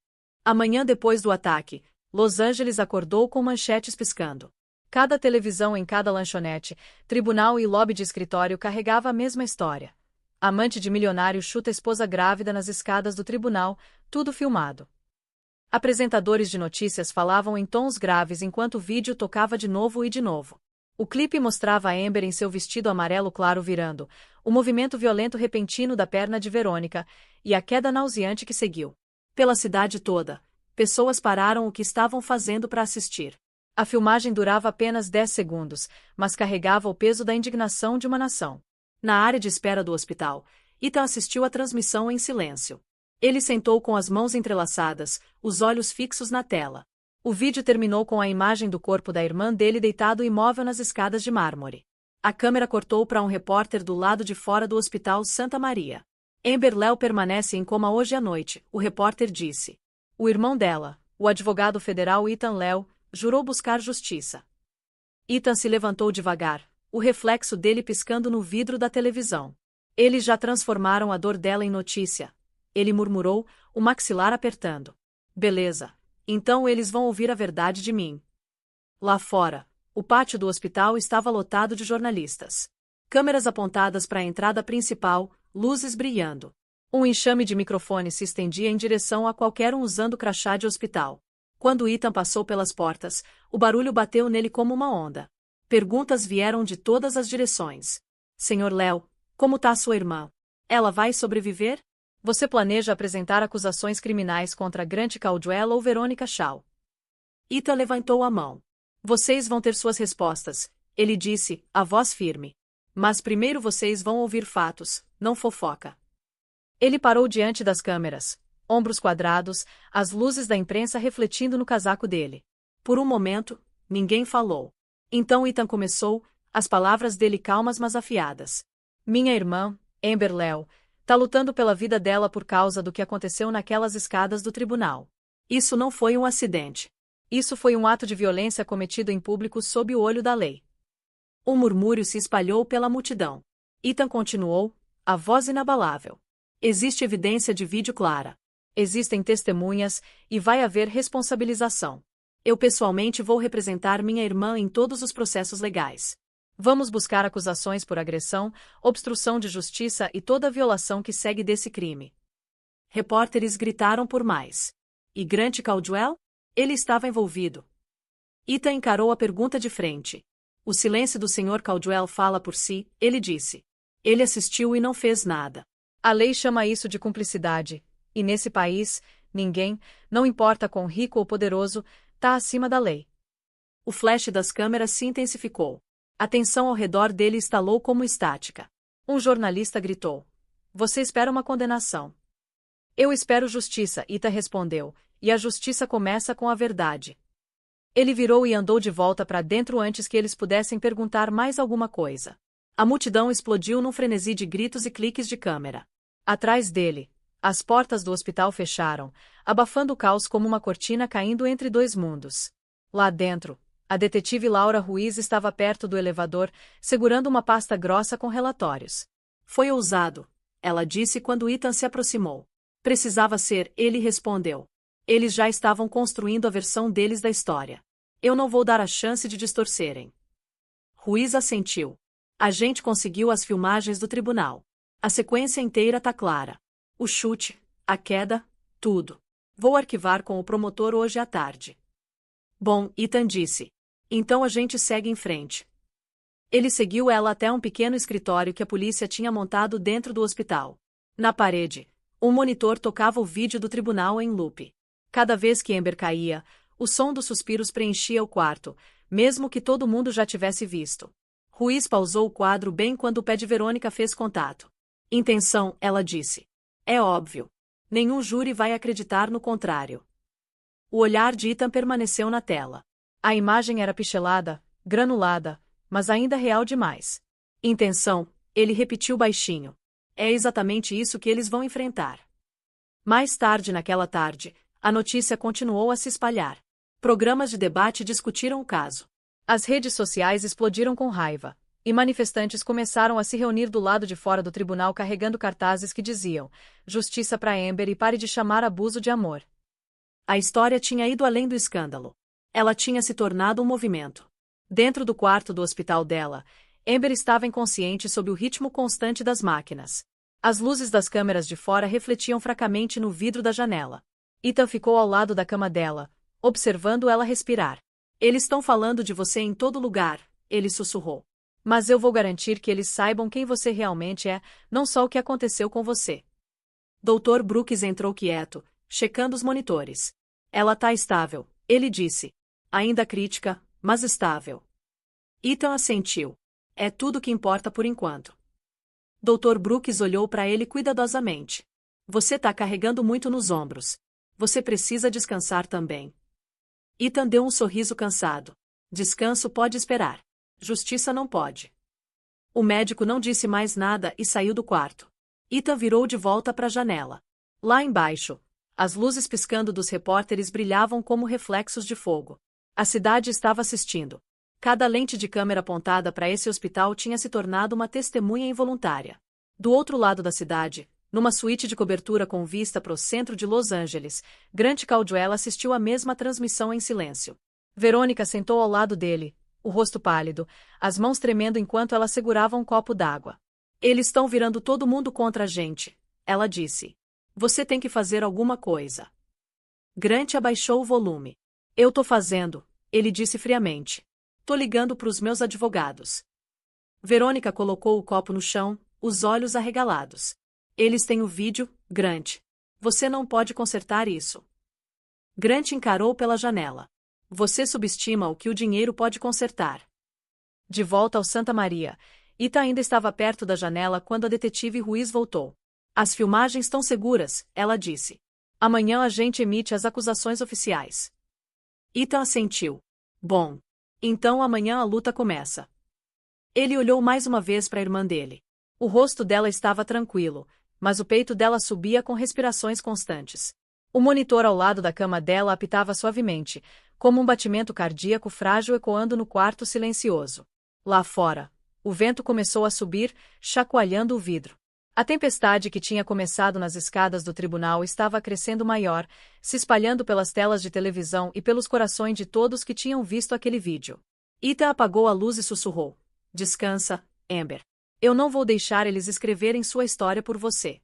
Amanhã depois do ataque, Los Angeles acordou com manchetes piscando. Cada televisão em cada lanchonete, tribunal e lobby de escritório carregava a mesma história. Amante de milionário chuta esposa grávida nas escadas do tribunal, tudo filmado. Apresentadores de notícias falavam em tons graves enquanto o vídeo tocava de novo e de novo. O clipe mostrava a Amber em seu vestido amarelo claro virando, o movimento violento repentino da perna de Verônica, e a queda nauseante que seguiu. Pela cidade toda, pessoas pararam o que estavam fazendo para assistir. A filmagem durava apenas 10 segundos, mas carregava o peso da indignação de uma nação. Na área de espera do hospital, Ethan assistiu à transmissão em silêncio. Ele sentou com as mãos entrelaçadas, os olhos fixos na tela. O vídeo terminou com a imagem do corpo da irmã dele deitado imóvel nas escadas de mármore. A câmera cortou para um repórter do lado de fora do Hospital Santa Maria. Amber Léo permanece em coma hoje à noite, o repórter disse. O irmão dela, o advogado federal Ethan Léo, jurou buscar justiça. Ethan se levantou devagar, o reflexo dele piscando no vidro da televisão. Eles já transformaram a dor dela em notícia. Ele murmurou, o maxilar apertando. Beleza. Então eles vão ouvir a verdade de mim. Lá fora, o pátio do hospital estava lotado de jornalistas. Câmeras apontadas para a entrada principal, luzes brilhando. Um enxame de microfones se estendia em direção a qualquer um usando crachá de hospital. Quando Ethan passou pelas portas, o barulho bateu nele como uma onda. Perguntas vieram de todas as direções. Senhor Léo, como tá sua irmã? Ela vai sobreviver? Você planeja apresentar acusações criminais contra Grant Caldwell ou Verônica Shaw? Ethan levantou a mão. Vocês vão ter suas respostas, ele disse, a voz firme. Mas primeiro vocês vão ouvir fatos, não fofoca. Ele parou diante das câmeras, ombros quadrados, as luzes da imprensa refletindo no casaco dele. Por um momento, ninguém falou. Então Ethan começou, as palavras dele calmas mas afiadas. Minha irmã, Amber Léo, tá lutando pela vida dela por causa do que aconteceu naquelas escadas do tribunal. Isso não foi um acidente. Isso foi um ato de violência cometido em público sob o olho da lei. Um murmúrio se espalhou pela multidão. Ethan continuou, a voz inabalável. Existe evidência de vídeo clara. Existem testemunhas, e vai haver responsabilização. Eu pessoalmente vou representar minha irmã em todos os processos legais. Vamos buscar acusações por agressão, obstrução de justiça e toda a violação que segue desse crime. Repórteres gritaram por mais. E Grant Caldwell? Ele estava envolvido. Ethan encarou a pergunta de frente. O silêncio do Sr. Caldwell fala por si, ele disse. Ele assistiu e não fez nada. A lei chama isso de cumplicidade, e nesse país, ninguém, não importa quão rico ou poderoso, está acima da lei. O flash das câmeras se intensificou. A tensão ao redor dele estalou como estática. Um jornalista gritou. Você espera uma condenação. Eu espero justiça, Ethan respondeu, e a justiça começa com a verdade. Ele virou e andou de volta para dentro antes que eles pudessem perguntar mais alguma coisa. A multidão explodiu num frenesi de gritos e cliques de câmera. Atrás dele, as portas do hospital fecharam, abafando o caos como uma cortina caindo entre dois mundos. Lá dentro, a detetive Laura Ruiz estava perto do elevador, segurando uma pasta grossa com relatórios. Foi ousado, ela disse quando Ethan se aproximou. Precisava ser, ele respondeu. Eles já estavam construindo a versão deles da história. Eu não vou dar a chance de distorcerem. Ruiz assentiu. A gente conseguiu as filmagens do tribunal. A sequência inteira tá clara. O chute, a queda, tudo. Vou arquivar com o promotor hoje à tarde. Bom, Ethan disse. Então a gente segue em frente. Ele seguiu ela até um pequeno escritório que a polícia tinha montado dentro do hospital. Na parede, um monitor tocava o vídeo do tribunal em loop. Cada vez que Amber caía, o som dos suspiros preenchia o quarto, mesmo que todo mundo já tivesse visto. Ruiz pausou o quadro bem quando o pé de Verônica fez contato. Intenção, ela disse. É óbvio. Nenhum júri vai acreditar no contrário. O olhar de Ethan permaneceu na tela. A imagem era pixelada, granulada, mas ainda real demais. Intenção, ele repetiu baixinho. É exatamente isso que eles vão enfrentar. Mais tarde naquela tarde, a notícia continuou a se espalhar. Programas de debate discutiram o caso. As redes sociais explodiram com raiva, e manifestantes começaram a se reunir do lado de fora do tribunal carregando cartazes que diziam: "Justiça para Amber e pare de chamar abuso de amor." A história tinha ido além do escândalo. Ela tinha se tornado um movimento. Dentro do quarto do hospital dela, Amber estava inconsciente sob o ritmo constante das máquinas. As luzes das câmeras de fora refletiam fracamente no vidro da janela. Ethan ficou ao lado da cama dela, observando ela respirar. "Eles estão falando de você em todo lugar", ele sussurrou. "Mas eu vou garantir que eles saibam quem você realmente é, não só o que aconteceu com você." Dr. Brooks entrou quieto, checando os monitores. "Ela tá estável", ele disse. "Ainda crítica, mas estável." Ethan assentiu. "É tudo que importa por enquanto." Dr. Brooks olhou para ele cuidadosamente. "Você tá carregando muito nos ombros. Você precisa descansar também." Ethan deu um sorriso cansado. "Descanso pode esperar. Justiça não pode." O médico não disse mais nada e saiu do quarto. Ethan virou de volta para a janela. Lá embaixo, as luzes piscando dos repórteres brilhavam como reflexos de fogo. A cidade estava assistindo. Cada lente de câmera apontada para esse hospital tinha se tornado uma testemunha involuntária. Do outro lado da cidade, numa suíte de cobertura com vista para o centro de Los Angeles, Grant Caldwell assistiu à mesma transmissão em silêncio. Verônica sentou ao lado dele, o rosto pálido, as mãos tremendo enquanto ela segurava um copo d'água. "Eles estão virando todo mundo contra a gente", ela disse. "Você tem que fazer alguma coisa." Grant abaixou o volume. "Eu tô fazendo", ele disse friamente. "Tô ligando para os meus advogados." Verônica colocou o copo no chão, os olhos arregalados. "Eles têm o vídeo, Grant. Você não pode consertar isso." Grant encarou pela janela. "Você subestima o que o dinheiro pode consertar." De volta ao Santa Maria, Ethan ainda estava perto da janela quando a detetive Ruiz voltou. "As filmagens estão seguras", ela disse. "Amanhã a gente emite as acusações oficiais." Ethan assentiu. "Bom. Então amanhã a luta começa." Ele olhou mais uma vez para a irmã dele. O rosto dela estava tranquilo, mas o peito dela subia com respirações constantes. O monitor ao lado da cama dela apitava suavemente, como um batimento cardíaco frágil ecoando no quarto silencioso. Lá fora, o vento começou a subir, chacoalhando o vidro. A tempestade que tinha começado nas escadas do tribunal estava crescendo maior, se espalhando pelas telas de televisão e pelos corações de todos que tinham visto aquele vídeo. Ethan apagou a luz e sussurrou: "Descansa, Amber. Eu não vou deixar eles escreverem sua história por você."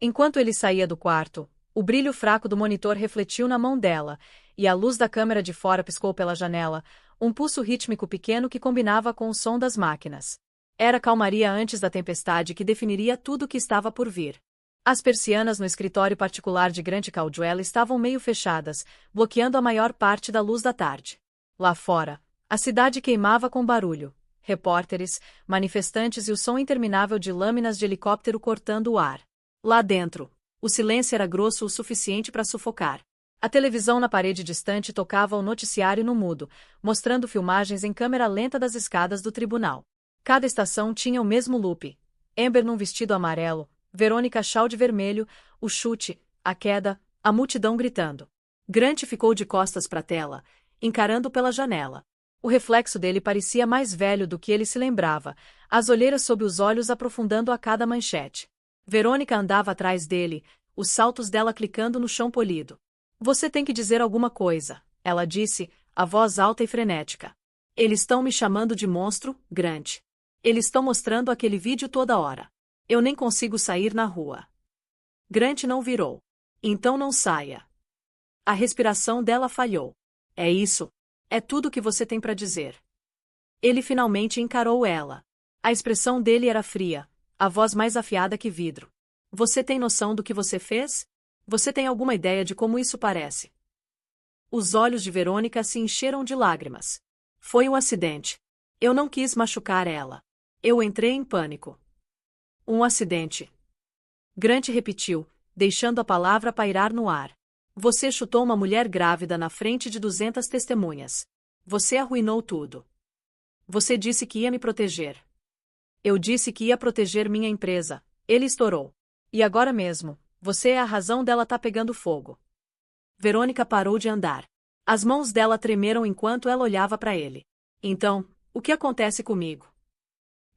Enquanto ele saía do quarto, o brilho fraco do monitor refletiu na mão dela, e a luz da câmera de fora piscou pela janela, um pulso rítmico pequeno que combinava com o som das máquinas. Era a calmaria antes da tempestade que definiria tudo o que estava por vir. As persianas no escritório particular de Grant Caldwell estavam meio fechadas, bloqueando a maior parte da luz da tarde. Lá fora, a cidade queimava com barulho. Repórteres, manifestantes e o som interminável de lâminas de helicóptero cortando o ar. Lá dentro, o silêncio era grosso o suficiente para sufocar. A televisão na parede distante tocava o noticiário no mudo, mostrando filmagens em câmera lenta das escadas do tribunal. Cada estação tinha o mesmo loop. Amber num vestido amarelo, Verônica chal de vermelho, o chute, a queda, a multidão gritando. Grant ficou de costas para a tela, encarando pela janela. O reflexo dele parecia mais velho do que ele se lembrava, as olheiras sob os olhos aprofundando a cada manchete. Verônica andava atrás dele, os saltos dela clicando no chão polido. "Você tem que dizer alguma coisa", ela disse, a voz alta e frenética. "Eles estão me chamando de monstro, Grant. Eles estão mostrando aquele vídeo toda hora. Eu nem consigo sair na rua. Grant não virou. Então não saia. A respiração dela falhou. É isso. É tudo que você tem para dizer. Ele finalmente encarou ela. A expressão dele era fria, a voz mais afiada que vidro. Você tem noção do que você fez? Você tem alguma ideia de como isso parece? Os olhos de Verônica se encheram de lágrimas. Foi um acidente. Eu não quis machucar ela. Eu entrei em pânico. Um acidente. Grant repetiu, deixando a palavra pairar no ar. Você chutou uma mulher grávida na frente de 200 testemunhas. Você arruinou tudo. Você disse que ia me proteger. Eu disse que ia proteger minha empresa. Ele estourou. E agora mesmo, você é a razão dela tá pegando fogo. Verônica parou de andar. As mãos dela tremeram enquanto ela olhava para ele. Então, o que acontece comigo?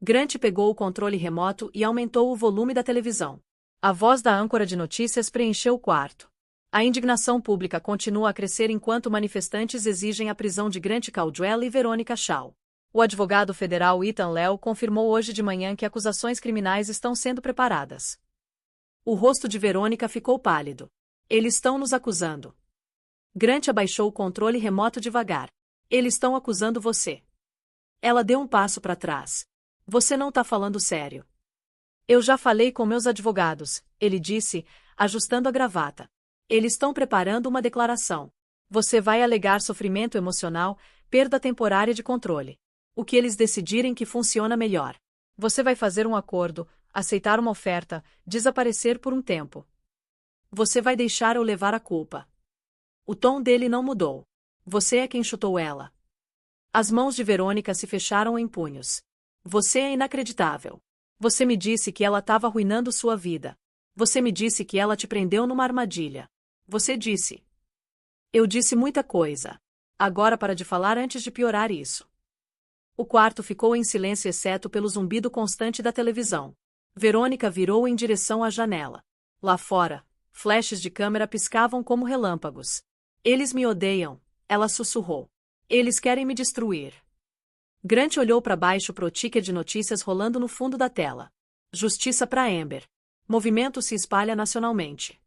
Grant pegou o controle remoto e aumentou o volume da televisão. A voz da âncora de notícias preencheu o quarto. A indignação pública continua a crescer enquanto manifestantes exigem a prisão de Grant Caldwell e Verônica Shaw. O advogado federal Ethan Leo confirmou hoje de manhã que acusações criminais estão sendo preparadas. O rosto de Verônica ficou pálido. Eles estão nos acusando. Grant abaixou o controle remoto devagar. Eles estão acusando você. Ela deu um passo para trás. Você não tá falando sério. Eu já falei com meus advogados, ele disse, ajustando a gravata. Eles estão preparando uma declaração. Você vai alegar sofrimento emocional, perda temporária de controle. O que eles decidirem que funciona melhor. Você vai fazer um acordo, aceitar uma oferta, desaparecer por um tempo. Você vai deixar eu levar a culpa. O tom dele não mudou. Você é quem chutou ela. As mãos de Verônica se fecharam em punhos. Você é inacreditável. Você me disse que ela estava arruinando sua vida. Você me disse que ela te prendeu numa armadilha. Você disse. Eu disse muita coisa. Agora para de falar antes de piorar isso. O quarto ficou em silêncio exceto pelo zumbido constante da televisão. Verônica virou em direção à janela. Lá fora, flashes de câmera piscavam como relâmpagos. Eles me odeiam, ela sussurrou. Eles querem me destruir. Grant olhou para baixo pro ticker de notícias rolando no fundo da tela. Justiça para Amber. Movimento se espalha nacionalmente.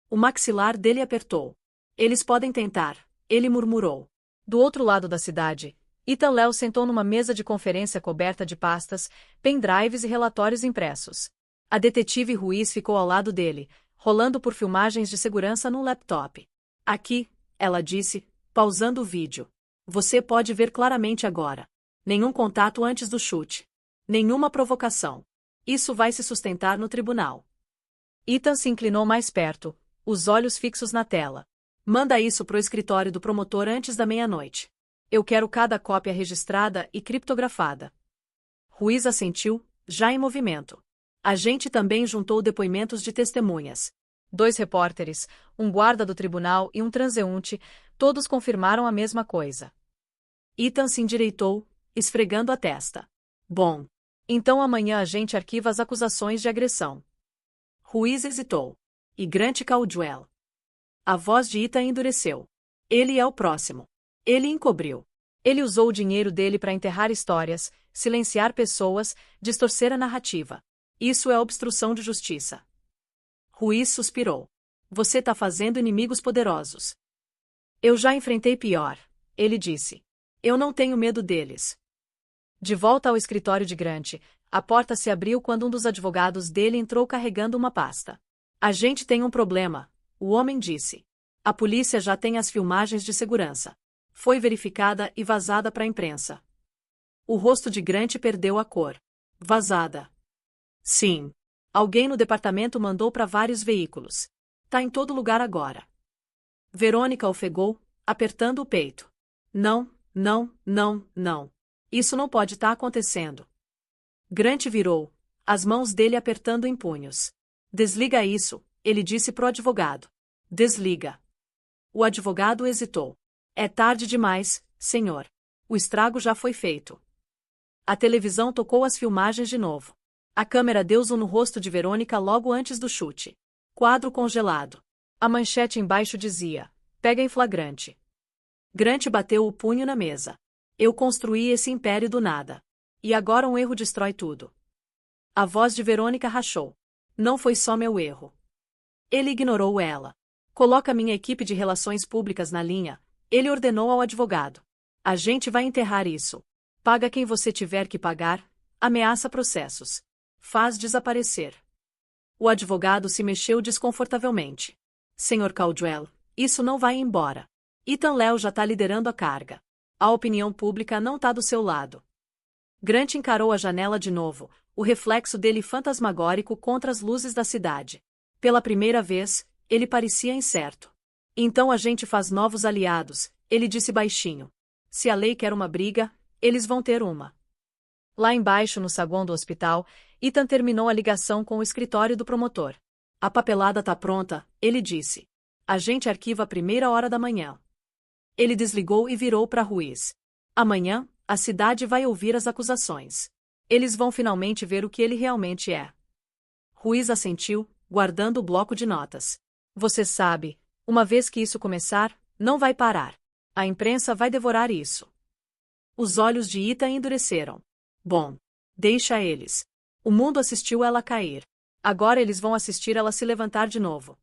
O maxilar dele apertou. Eles podem tentar, ele murmurou. Do outro lado da cidade, Ethan Leo sentou numa mesa de conferência coberta de pastas, pendrives e relatórios impressos. A detetive Ruiz ficou ao lado dele, rolando por filmagens de segurança num laptop. Aqui, ela disse, pausando o vídeo. Você pode ver claramente agora. Nenhum contato antes do chute. Nenhuma provocação. Isso vai se sustentar no tribunal. Ethan se inclinou mais perto, os olhos fixos na tela. Manda isso pro escritório do promotor antes da meia-noite. Eu quero cada cópia registrada e criptografada. Ruiz assentiu, já em movimento. A gente também juntou depoimentos de testemunhas. 2 repórteres, um guarda do tribunal e um transeunte, todos confirmaram a mesma coisa. Ethan se endireitou, esfregando a testa. Bom. Então amanhã a gente arquiva as acusações de agressão. Ruiz hesitou. E Grant Caldwell. A voz de Ethan endureceu. Ele é o próximo. Ele encobriu. Ele usou o dinheiro dele para enterrar histórias, silenciar pessoas, distorcer a narrativa. Isso é obstrução de justiça. Ruiz suspirou. Você tá fazendo inimigos poderosos. Eu já enfrentei pior, ele disse. Eu não tenho medo deles. De volta ao escritório de Grant, a porta se abriu quando um dos advogados dele entrou carregando uma pasta. A gente tem um problema, o homem disse. A polícia já tem as filmagens de segurança. Foi verificada e vazada para a imprensa. O rosto de Grant perdeu a cor. Vazada. Sim. Alguém no departamento mandou para vários veículos. Tá em todo lugar agora. Verônica ofegou, apertando o peito. Não, não, não, não. Isso não pode estar acontecendo. Grant virou, as mãos dele apertando em punhos. Desliga isso, ele disse pro advogado. Desliga. O advogado hesitou. É tarde demais, senhor. O estrago já foi feito. A televisão tocou as filmagens de novo. A câmera deu zoom no rosto de Verônica logo antes do chute. Quadro congelado. A manchete embaixo dizia: pega em flagrante. Grant bateu o punho na mesa. Eu construí esse império do nada. E agora um erro destrói tudo. A voz de Verônica rachou. Não foi só meu erro. Ele ignorou ela. Coloca minha equipe de relações públicas na linha, ele ordenou ao advogado. A gente vai enterrar isso. Paga quem você tiver que pagar, ameaça processos. Faz desaparecer. O advogado se mexeu desconfortavelmente. Senhor Caldwell, isso não vai embora. Ethan Léo já tá liderando a carga. A opinião pública não tá do seu lado. Grant encarou a janela de novo, o reflexo dele fantasmagórico contra as luzes da cidade. Pela primeira vez, ele parecia incerto. Então a gente faz novos aliados, ele disse baixinho. Se a lei quer uma briga, eles vão ter uma. Lá embaixo no saguão do hospital, Ethan terminou a ligação com o escritório do promotor. A papelada tá pronta, ele disse. A gente arquiva a 1h da manhã. Ele desligou e virou para Ruiz. Amanhã, a cidade vai ouvir as acusações. Eles vão finalmente ver o que ele realmente é. Ruiz assentiu, guardando o bloco de notas. Você sabe, uma vez que isso começar, não vai parar. A imprensa vai devorar isso. Os olhos de Ethan endureceram. Bom, deixa eles. O mundo assistiu ela cair. Agora eles vão assistir ela se levantar de novo.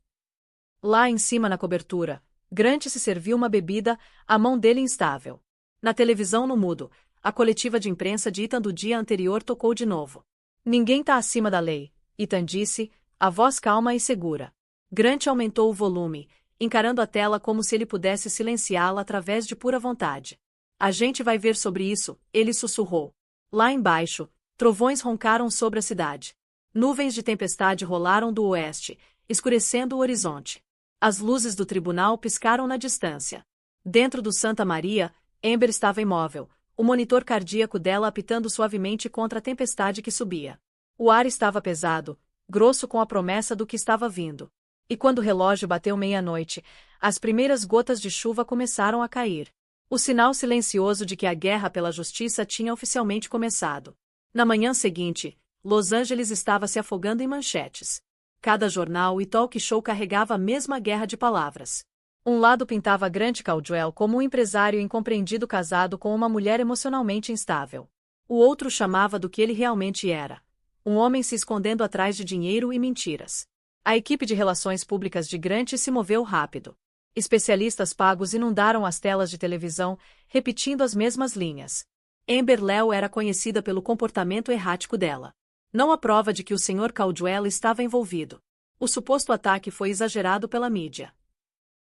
Lá em cima na cobertura, Grant se serviu uma bebida, a mão dele instável. Na televisão no mudo, a coletiva de imprensa de Ethan do dia anterior tocou de novo. Ninguém tá acima da lei, Ethan disse, a voz calma e segura. Grant aumentou o volume, encarando a tela como se ele pudesse silenciá-la através de pura vontade. A gente vai ver sobre isso, ele sussurrou. Lá embaixo, trovões roncaram sobre a cidade. Nuvens de tempestade rolaram do oeste, escurecendo o horizonte. As luzes do tribunal piscaram na distância. Dentro do Santa Maria, Amber estava imóvel, o monitor cardíaco dela apitando suavemente contra a tempestade que subia. O ar estava pesado, grosso com a promessa do que estava vindo. E quando o relógio bateu meia-noite, as primeiras gotas de chuva começaram a cair. O sinal silencioso de que a guerra pela justiça tinha oficialmente começado. Na manhã seguinte, Los Angeles estava se afogando em manchetes. Cada jornal e talk show carregava a mesma guerra de palavras. Um lado pintava Grant Caldwell como um empresário incompreendido casado com uma mulher emocionalmente instável. O outro chamava do que ele realmente era. Um homem se escondendo atrás de dinheiro e mentiras. A equipe de relações públicas de Grant se moveu rápido. Especialistas pagos inundaram as telas de televisão, repetindo as mesmas linhas. Amber Léo era conhecida pelo comportamento errático dela. Não há prova de que o Sr. Caldwell estava envolvido. O suposto ataque foi exagerado pela mídia.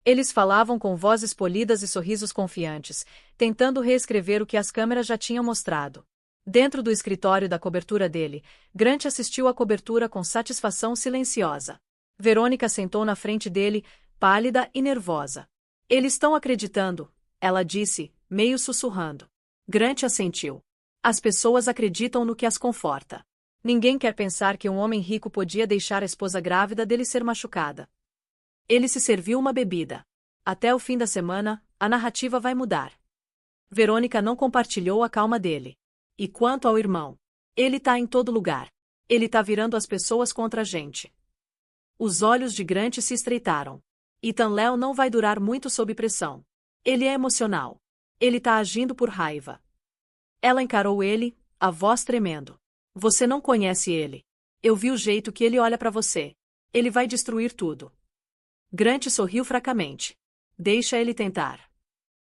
Eles falavam com vozes polidas e sorrisos confiantes, tentando reescrever o que as câmeras já tinham mostrado. Dentro do escritório da cobertura dele, Grant assistiu à cobertura com satisfação silenciosa. Verônica sentou na frente dele, pálida e nervosa. Eles estão acreditando, ela disse, meio sussurrando. Grant assentiu. As pessoas acreditam no que as conforta. Ninguém quer pensar que um homem rico podia deixar a esposa grávida dele ser machucada. Ele se serviu uma bebida. Até o fim da semana, a narrativa vai mudar. Verônica não compartilhou a calma dele. E quanto ao irmão? Ele tá em todo lugar. Ele tá virando as pessoas contra a gente. Os olhos de Grant se estreitaram. Ethan Léo não vai durar muito sob pressão. Ele é emocional. Ele tá agindo por raiva. Ela encarou ele, a voz tremendo. Você não conhece ele. Eu vi o jeito que ele olha pra você. Ele vai destruir tudo. Grant sorriu fracamente. Deixa ele tentar.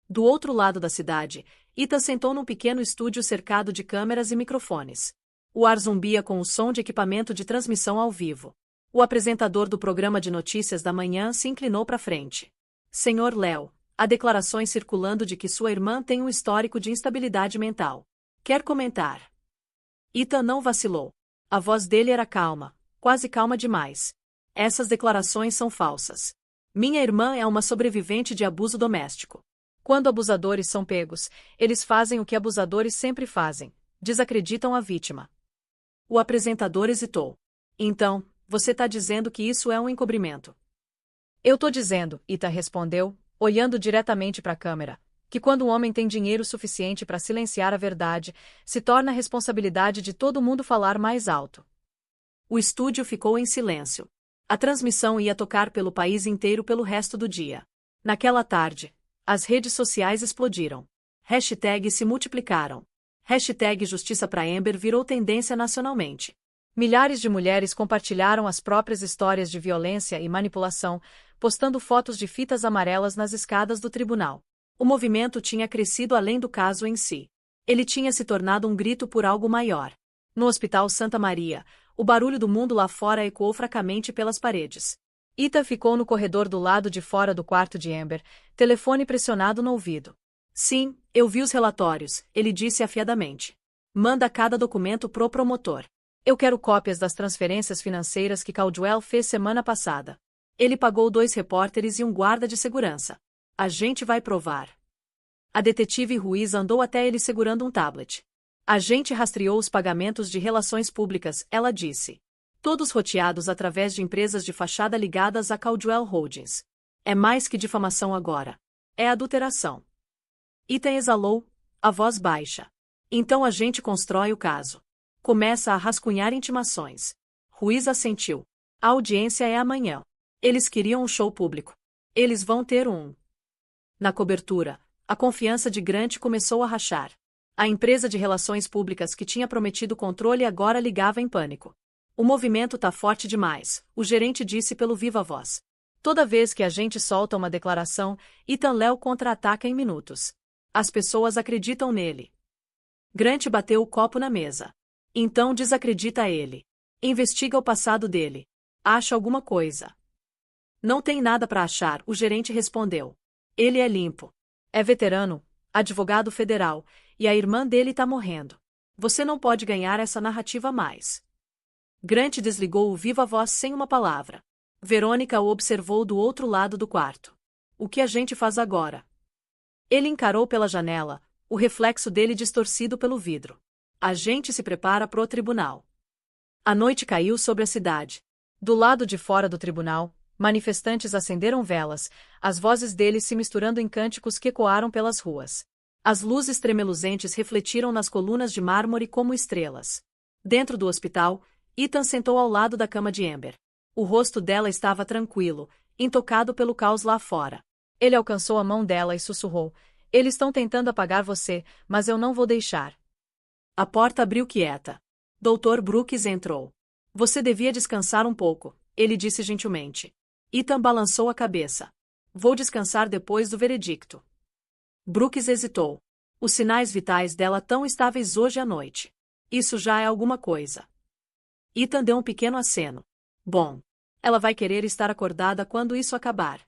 Do outro lado da cidade, Ethan sentou num pequeno estúdio cercado de câmeras e microfones. O ar zumbia com o som de equipamento de transmissão ao vivo. O apresentador do programa de notícias da manhã se inclinou para frente. Senhor Léo, há declarações circulando de que sua irmã tem um histórico de instabilidade mental. Quer comentar? Ethan não vacilou. A voz dele era calma, quase calma demais. Essas declarações são falsas. Minha irmã é uma sobrevivente de abuso doméstico. Quando abusadores são pegos, eles fazem o que abusadores sempre fazem: desacreditam a vítima. O apresentador hesitou. Então, você está dizendo que isso é um encobrimento? Eu tô dizendo, Ethan respondeu, olhando diretamente para a câmera, que quando um homem tem dinheiro suficiente para silenciar a verdade, se torna a responsabilidade de todo mundo falar mais alto. O estúdio ficou em silêncio. A transmissão ia tocar pelo país inteiro pelo resto do dia. Naquela tarde, as redes sociais explodiram. Hashtags se multiplicaram. Hashtag Justiça pra Amber virou tendência nacionalmente. Milhares de mulheres compartilharam as próprias histórias de violência e manipulação, postando fotos de fitas amarelas nas escadas do tribunal. O movimento tinha crescido além do caso em si. Ele tinha se tornado um grito por algo maior. No Hospital Santa Maria, o barulho do mundo lá fora ecoou fracamente pelas paredes. Ethan ficou no corredor do lado de fora do quarto de Amber, telefone pressionado no ouvido. Sim, eu vi os relatórios, ele disse afiadamente. Manda cada documento pro promotor. Eu quero cópias das transferências financeiras que Caldwell fez semana passada. Ele pagou 2 repórteres e um guarda de segurança. A gente vai provar. A detetive Ruiz andou até ele segurando um tablet. A gente rastreou os pagamentos de relações públicas, ela disse. Todos roteados através de empresas de fachada ligadas a Caldwell Holdings. É mais que difamação agora. É adulteração. Ethan exalou, a voz baixa. Então a gente constrói o caso. Começa a rascunhar intimações. Ruiz assentiu. A audiência é amanhã. Eles queriam um show público. Eles vão ter um. Na cobertura, a confiança de Grant começou a rachar. A empresa de relações públicas que tinha prometido controle agora ligava em pânico. O movimento tá forte demais, o gerente disse pelo viva voz. Toda vez que a gente solta uma declaração, Ethan Léo contra-ataca em minutos. As pessoas acreditam nele. Grant bateu o copo na mesa. Então desacredita ele. Investiga o passado dele. Acha alguma coisa. Não tem nada para achar, o gerente respondeu. Ele é limpo. É veterano, advogado federal, e a irmã dele tá morrendo. Você não pode ganhar essa narrativa mais. Grant desligou o viva-voz sem uma palavra. Verônica o observou do outro lado do quarto. O que a gente faz agora? Ele encarou pela janela, o reflexo dele distorcido pelo vidro. A gente se prepara pro tribunal. A noite caiu sobre a cidade. Do lado de fora do tribunal, manifestantes acenderam velas, as vozes deles se misturando em cânticos que ecoaram pelas ruas. As luzes tremeluzentes refletiram nas colunas de mármore como estrelas. Dentro do hospital, Ethan sentou ao lado da cama de Amber. O rosto dela estava tranquilo, intocado pelo caos lá fora. Ele alcançou a mão dela e sussurrou: Eles estão tentando apagar você, mas eu não vou deixar. A porta abriu quieta. Dr. Brooks entrou. Você devia descansar um pouco, ele disse gentilmente. Ethan balançou a cabeça. Vou descansar depois do veredicto. Brooks hesitou. Os sinais vitais dela tão estáveis hoje à noite. Isso já é alguma coisa. Ethan deu um pequeno aceno. Bom, ela vai querer estar acordada quando isso acabar.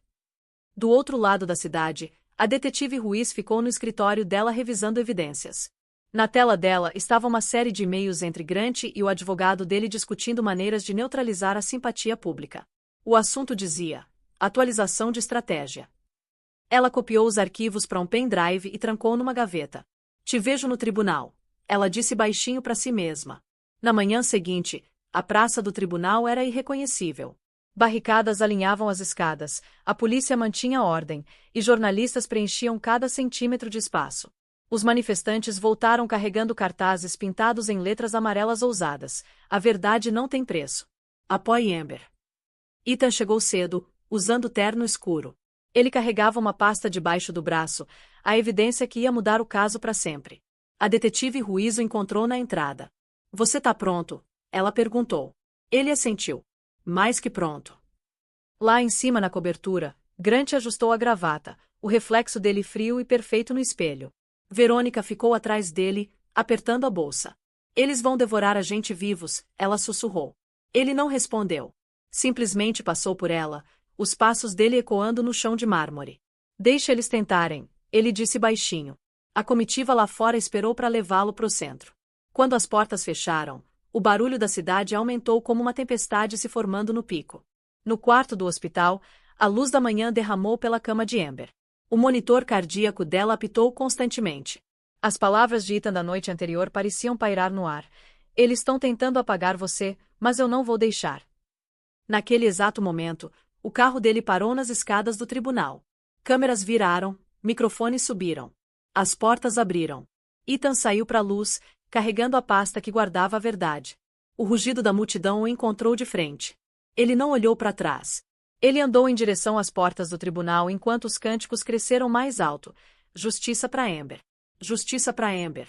Do outro lado da cidade, a detetive Ruiz ficou no escritório dela revisando evidências. Na tela dela estava uma série de e-mails entre Grant e o advogado dele discutindo maneiras de neutralizar a simpatia pública. O assunto dizia: atualização de estratégia. Ela copiou os arquivos para um pendrive e trancou numa gaveta. Te vejo no tribunal, ela disse baixinho para si mesma. Na manhã seguinte, a praça do tribunal era irreconhecível. Barricadas alinhavam as escadas, a polícia mantinha ordem, e jornalistas preenchiam cada centímetro de espaço. Os manifestantes voltaram carregando cartazes pintados em letras amarelas ousadas. A verdade não tem preço. Apoie Amber. Ethan chegou cedo, usando terno escuro. Ele carregava uma pasta debaixo do braço, a evidência que ia mudar o caso para sempre. A detetive Ruiz o encontrou na entrada. Você tá pronto? Ela perguntou. Ele assentiu. Mais que pronto. Lá em cima na cobertura, Grant ajustou a gravata, o reflexo dele frio e perfeito no espelho. Verônica ficou atrás dele, apertando a bolsa. Eles vão devorar a gente vivos, ela sussurrou. Ele não respondeu. Simplesmente passou por ela, os passos dele ecoando no chão de mármore. Deixe eles tentarem, ele disse baixinho. A comitiva lá fora esperou para levá-lo pro centro. Quando as portas fecharam, o barulho da cidade aumentou como uma tempestade se formando no pico. No quarto do hospital, a luz da manhã derramou pela cama de Amber. O monitor cardíaco dela apitou constantemente. As palavras de Ethan da noite anterior pareciam pairar no ar. Eles estão tentando apagar você, mas eu não vou deixar. Naquele exato momento, o carro dele parou nas escadas do tribunal. Câmeras viraram, microfones subiram. As portas abriram. Ethan saiu para a luz, carregando a pasta que guardava a verdade. O rugido da multidão o encontrou de frente. Ele não olhou para trás. Ele andou em direção às portas do tribunal enquanto os cânticos cresceram mais alto. Justiça para Amber. Justiça para Amber.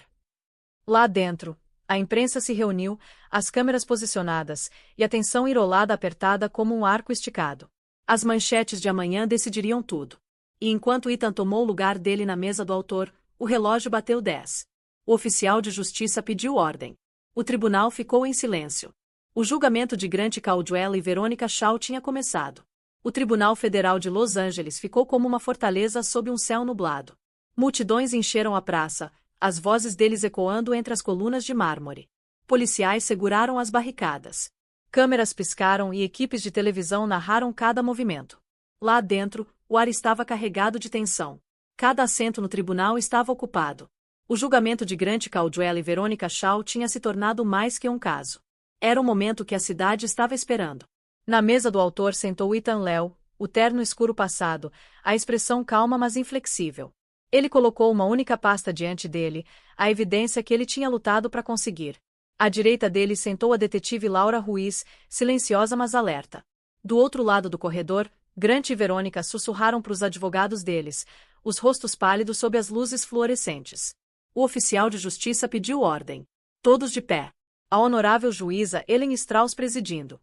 Lá dentro, A imprensa se reuniu, as câmeras posicionadas, e a tensão irolada apertada como um arco esticado. As manchetes de amanhã decidiriam tudo. E enquanto Ethan tomou o lugar dele na mesa do autor, o relógio bateu 10. O oficial de justiça pediu ordem. O tribunal ficou em silêncio. O julgamento de Grant Caldwell e Veronica Shaw tinha começado. O Tribunal Federal de Los Angeles ficou como uma fortaleza sob um céu nublado. Multidões encheram a praça, as vozes deles ecoando entre as colunas de mármore. Policiais seguraram as barricadas. Câmeras piscaram e equipes de televisão narraram cada movimento. Lá dentro, o ar estava carregado de tensão. Cada assento no tribunal estava ocupado. O julgamento de Grant Caldwell e Veronica Shaw tinha se tornado mais que um caso. Era o momento que a cidade estava esperando. Na mesa do autor sentou Ethan Léo, o terno escuro passado, a expressão calma mas inflexível. Ele colocou uma única pasta diante dele, a evidência que ele tinha lutado para conseguir. À direita dele sentou a detetive Laura Ruiz, silenciosa mas alerta. Do outro lado do corredor, Grant e Verônica sussurraram para os advogados deles, os rostos pálidos sob as luzes fluorescentes. O oficial de justiça pediu ordem. Todos de pé. A honorável juíza Ellen Strauss presidindo.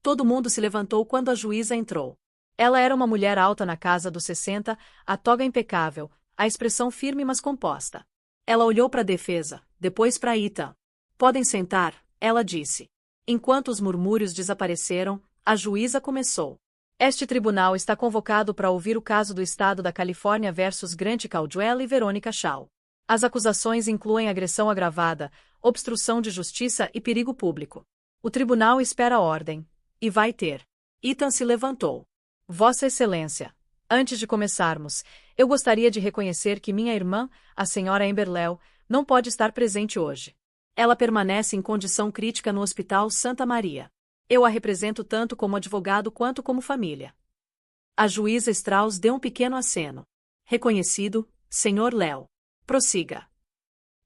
Todo mundo se levantou quando a juíza entrou. Ela era uma mulher alta na casa dos 60, a toga impecável, a expressão firme mas composta. Ela olhou para a defesa, depois para Ethan. Podem sentar, ela disse. Enquanto os murmúrios desapareceram, a juíza começou. Este tribunal está convocado para ouvir o caso do estado da Califórnia versus Grant Caldwell e Veronica Shaw. As acusações incluem agressão agravada, obstrução de justiça e perigo público. O tribunal espera ordem. E vai ter. Ethan se levantou. Vossa Excelência, antes de começarmos, eu gostaria de reconhecer que minha irmã, a senhora Amber Léo, não pode estar presente hoje. Ela permanece em condição crítica no Hospital Santa Maria. Eu a represento tanto como advogado quanto como família. A juíza Strauss deu um pequeno aceno. Reconhecido, senhor Léo. Prossiga.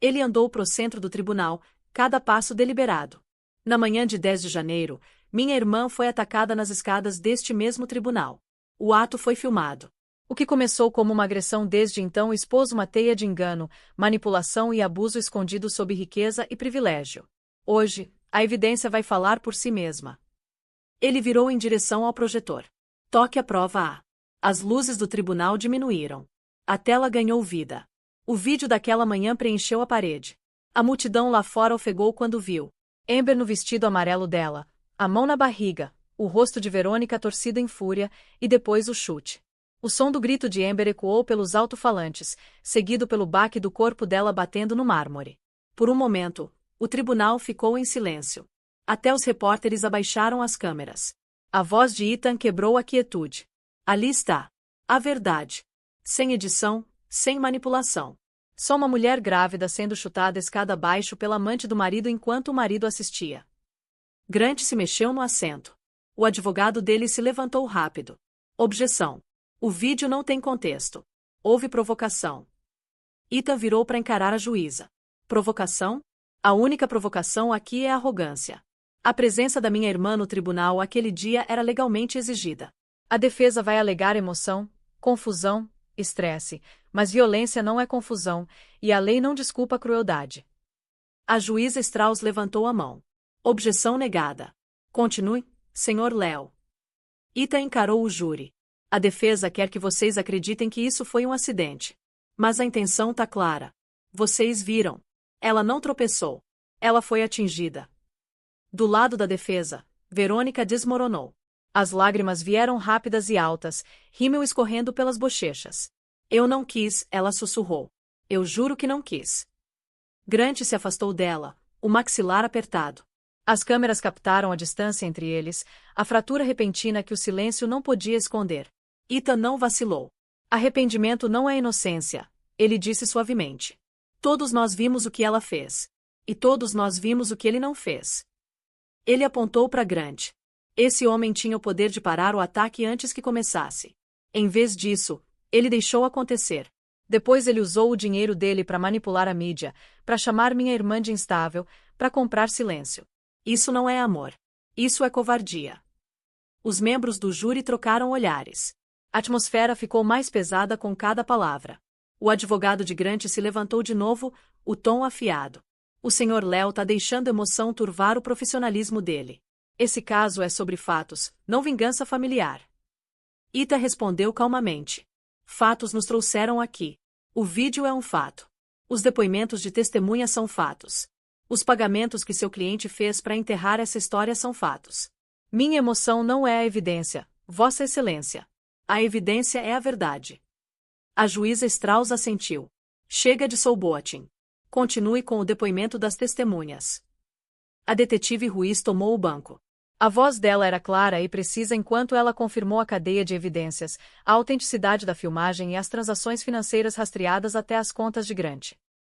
Ele andou para o centro do tribunal, cada passo deliberado. Na manhã de 10 de janeiro, minha irmã foi atacada nas escadas deste mesmo tribunal. O ato foi filmado. O que começou como uma agressão desde então expôs uma teia de engano, manipulação e abuso escondido sob riqueza e privilégio. Hoje, a evidência vai falar por si mesma. Ele virou em direção ao projetor. Toque a prova A. As luzes do tribunal diminuíram. A tela ganhou vida. O vídeo daquela manhã preencheu a parede. A multidão lá fora ofegou quando viu Amber no vestido amarelo dela, a mão na barriga, o rosto de Verônica torcido em fúria, e depois o chute. O som do grito de Amber ecoou pelos alto-falantes, seguido pelo baque do corpo dela batendo no mármore. Por um momento, o tribunal ficou em silêncio. Até os repórteres abaixaram as câmeras. A voz de Ethan quebrou a quietude. Ali está. A verdade. Sem edição, sem manipulação. Só uma mulher grávida sendo chutada escada abaixo pela amante do marido enquanto o marido assistia. Grant se mexeu no assento. O advogado dele se levantou rápido. Objeção. O vídeo não tem contexto. Houve provocação. Ethan virou para encarar a juíza. Provocação? A única provocação aqui é arrogância. A presença da minha irmã no tribunal aquele dia era legalmente exigida. A defesa vai alegar emoção, confusão, estresse, mas violência não é confusão, e a lei não desculpa a crueldade. A juíza Strauss levantou a mão. Objeção negada. Continue, senhor Léo. Ethan encarou o júri. A defesa quer que vocês acreditem que isso foi um acidente. Mas a intenção tá clara. Vocês viram. Ela não tropeçou. Ela foi atingida. Do lado da defesa, Verônica desmoronou. As lágrimas vieram rápidas e altas, rímel escorrendo pelas bochechas. Eu não quis, ela sussurrou. Eu juro que não quis. Grant se afastou dela, o maxilar apertado. As câmeras captaram a distância entre eles, a fratura repentina que o silêncio não podia esconder. Ethan não vacilou. Arrependimento não é inocência, ele disse suavemente. Todos nós vimos o que ela fez. E todos nós vimos o que ele não fez. Ele apontou para Grant. Esse homem tinha o poder de parar o ataque antes que começasse. Em vez disso, ele deixou acontecer. Depois ele usou o dinheiro dele para manipular a mídia, para chamar minha irmã de instável, para comprar silêncio. Isso não é amor. Isso é covardia. Os membros do júri trocaram olhares. A atmosfera ficou mais pesada com cada palavra. O advogado de Grant se levantou de novo, o tom afiado. O Sr. Léo tá deixando emoção turvar o profissionalismo dele. Esse caso é sobre fatos, não vingança familiar. Ita respondeu calmamente. Fatos nos trouxeram aqui. O vídeo é um fato. Os depoimentos de testemunha são fatos. Os pagamentos que seu cliente fez para enterrar essa história são fatos. Minha emoção não é a evidência, Vossa Excelência. A evidência é a verdade. A juíza Strauss assentiu. Chega de soulboating. Continue com o depoimento das testemunhas. A detetive Ruiz tomou o banco. A voz dela era clara e precisa enquanto ela confirmou a cadeia de evidências, a autenticidade da filmagem e as transações financeiras rastreadas até as contas de Grant.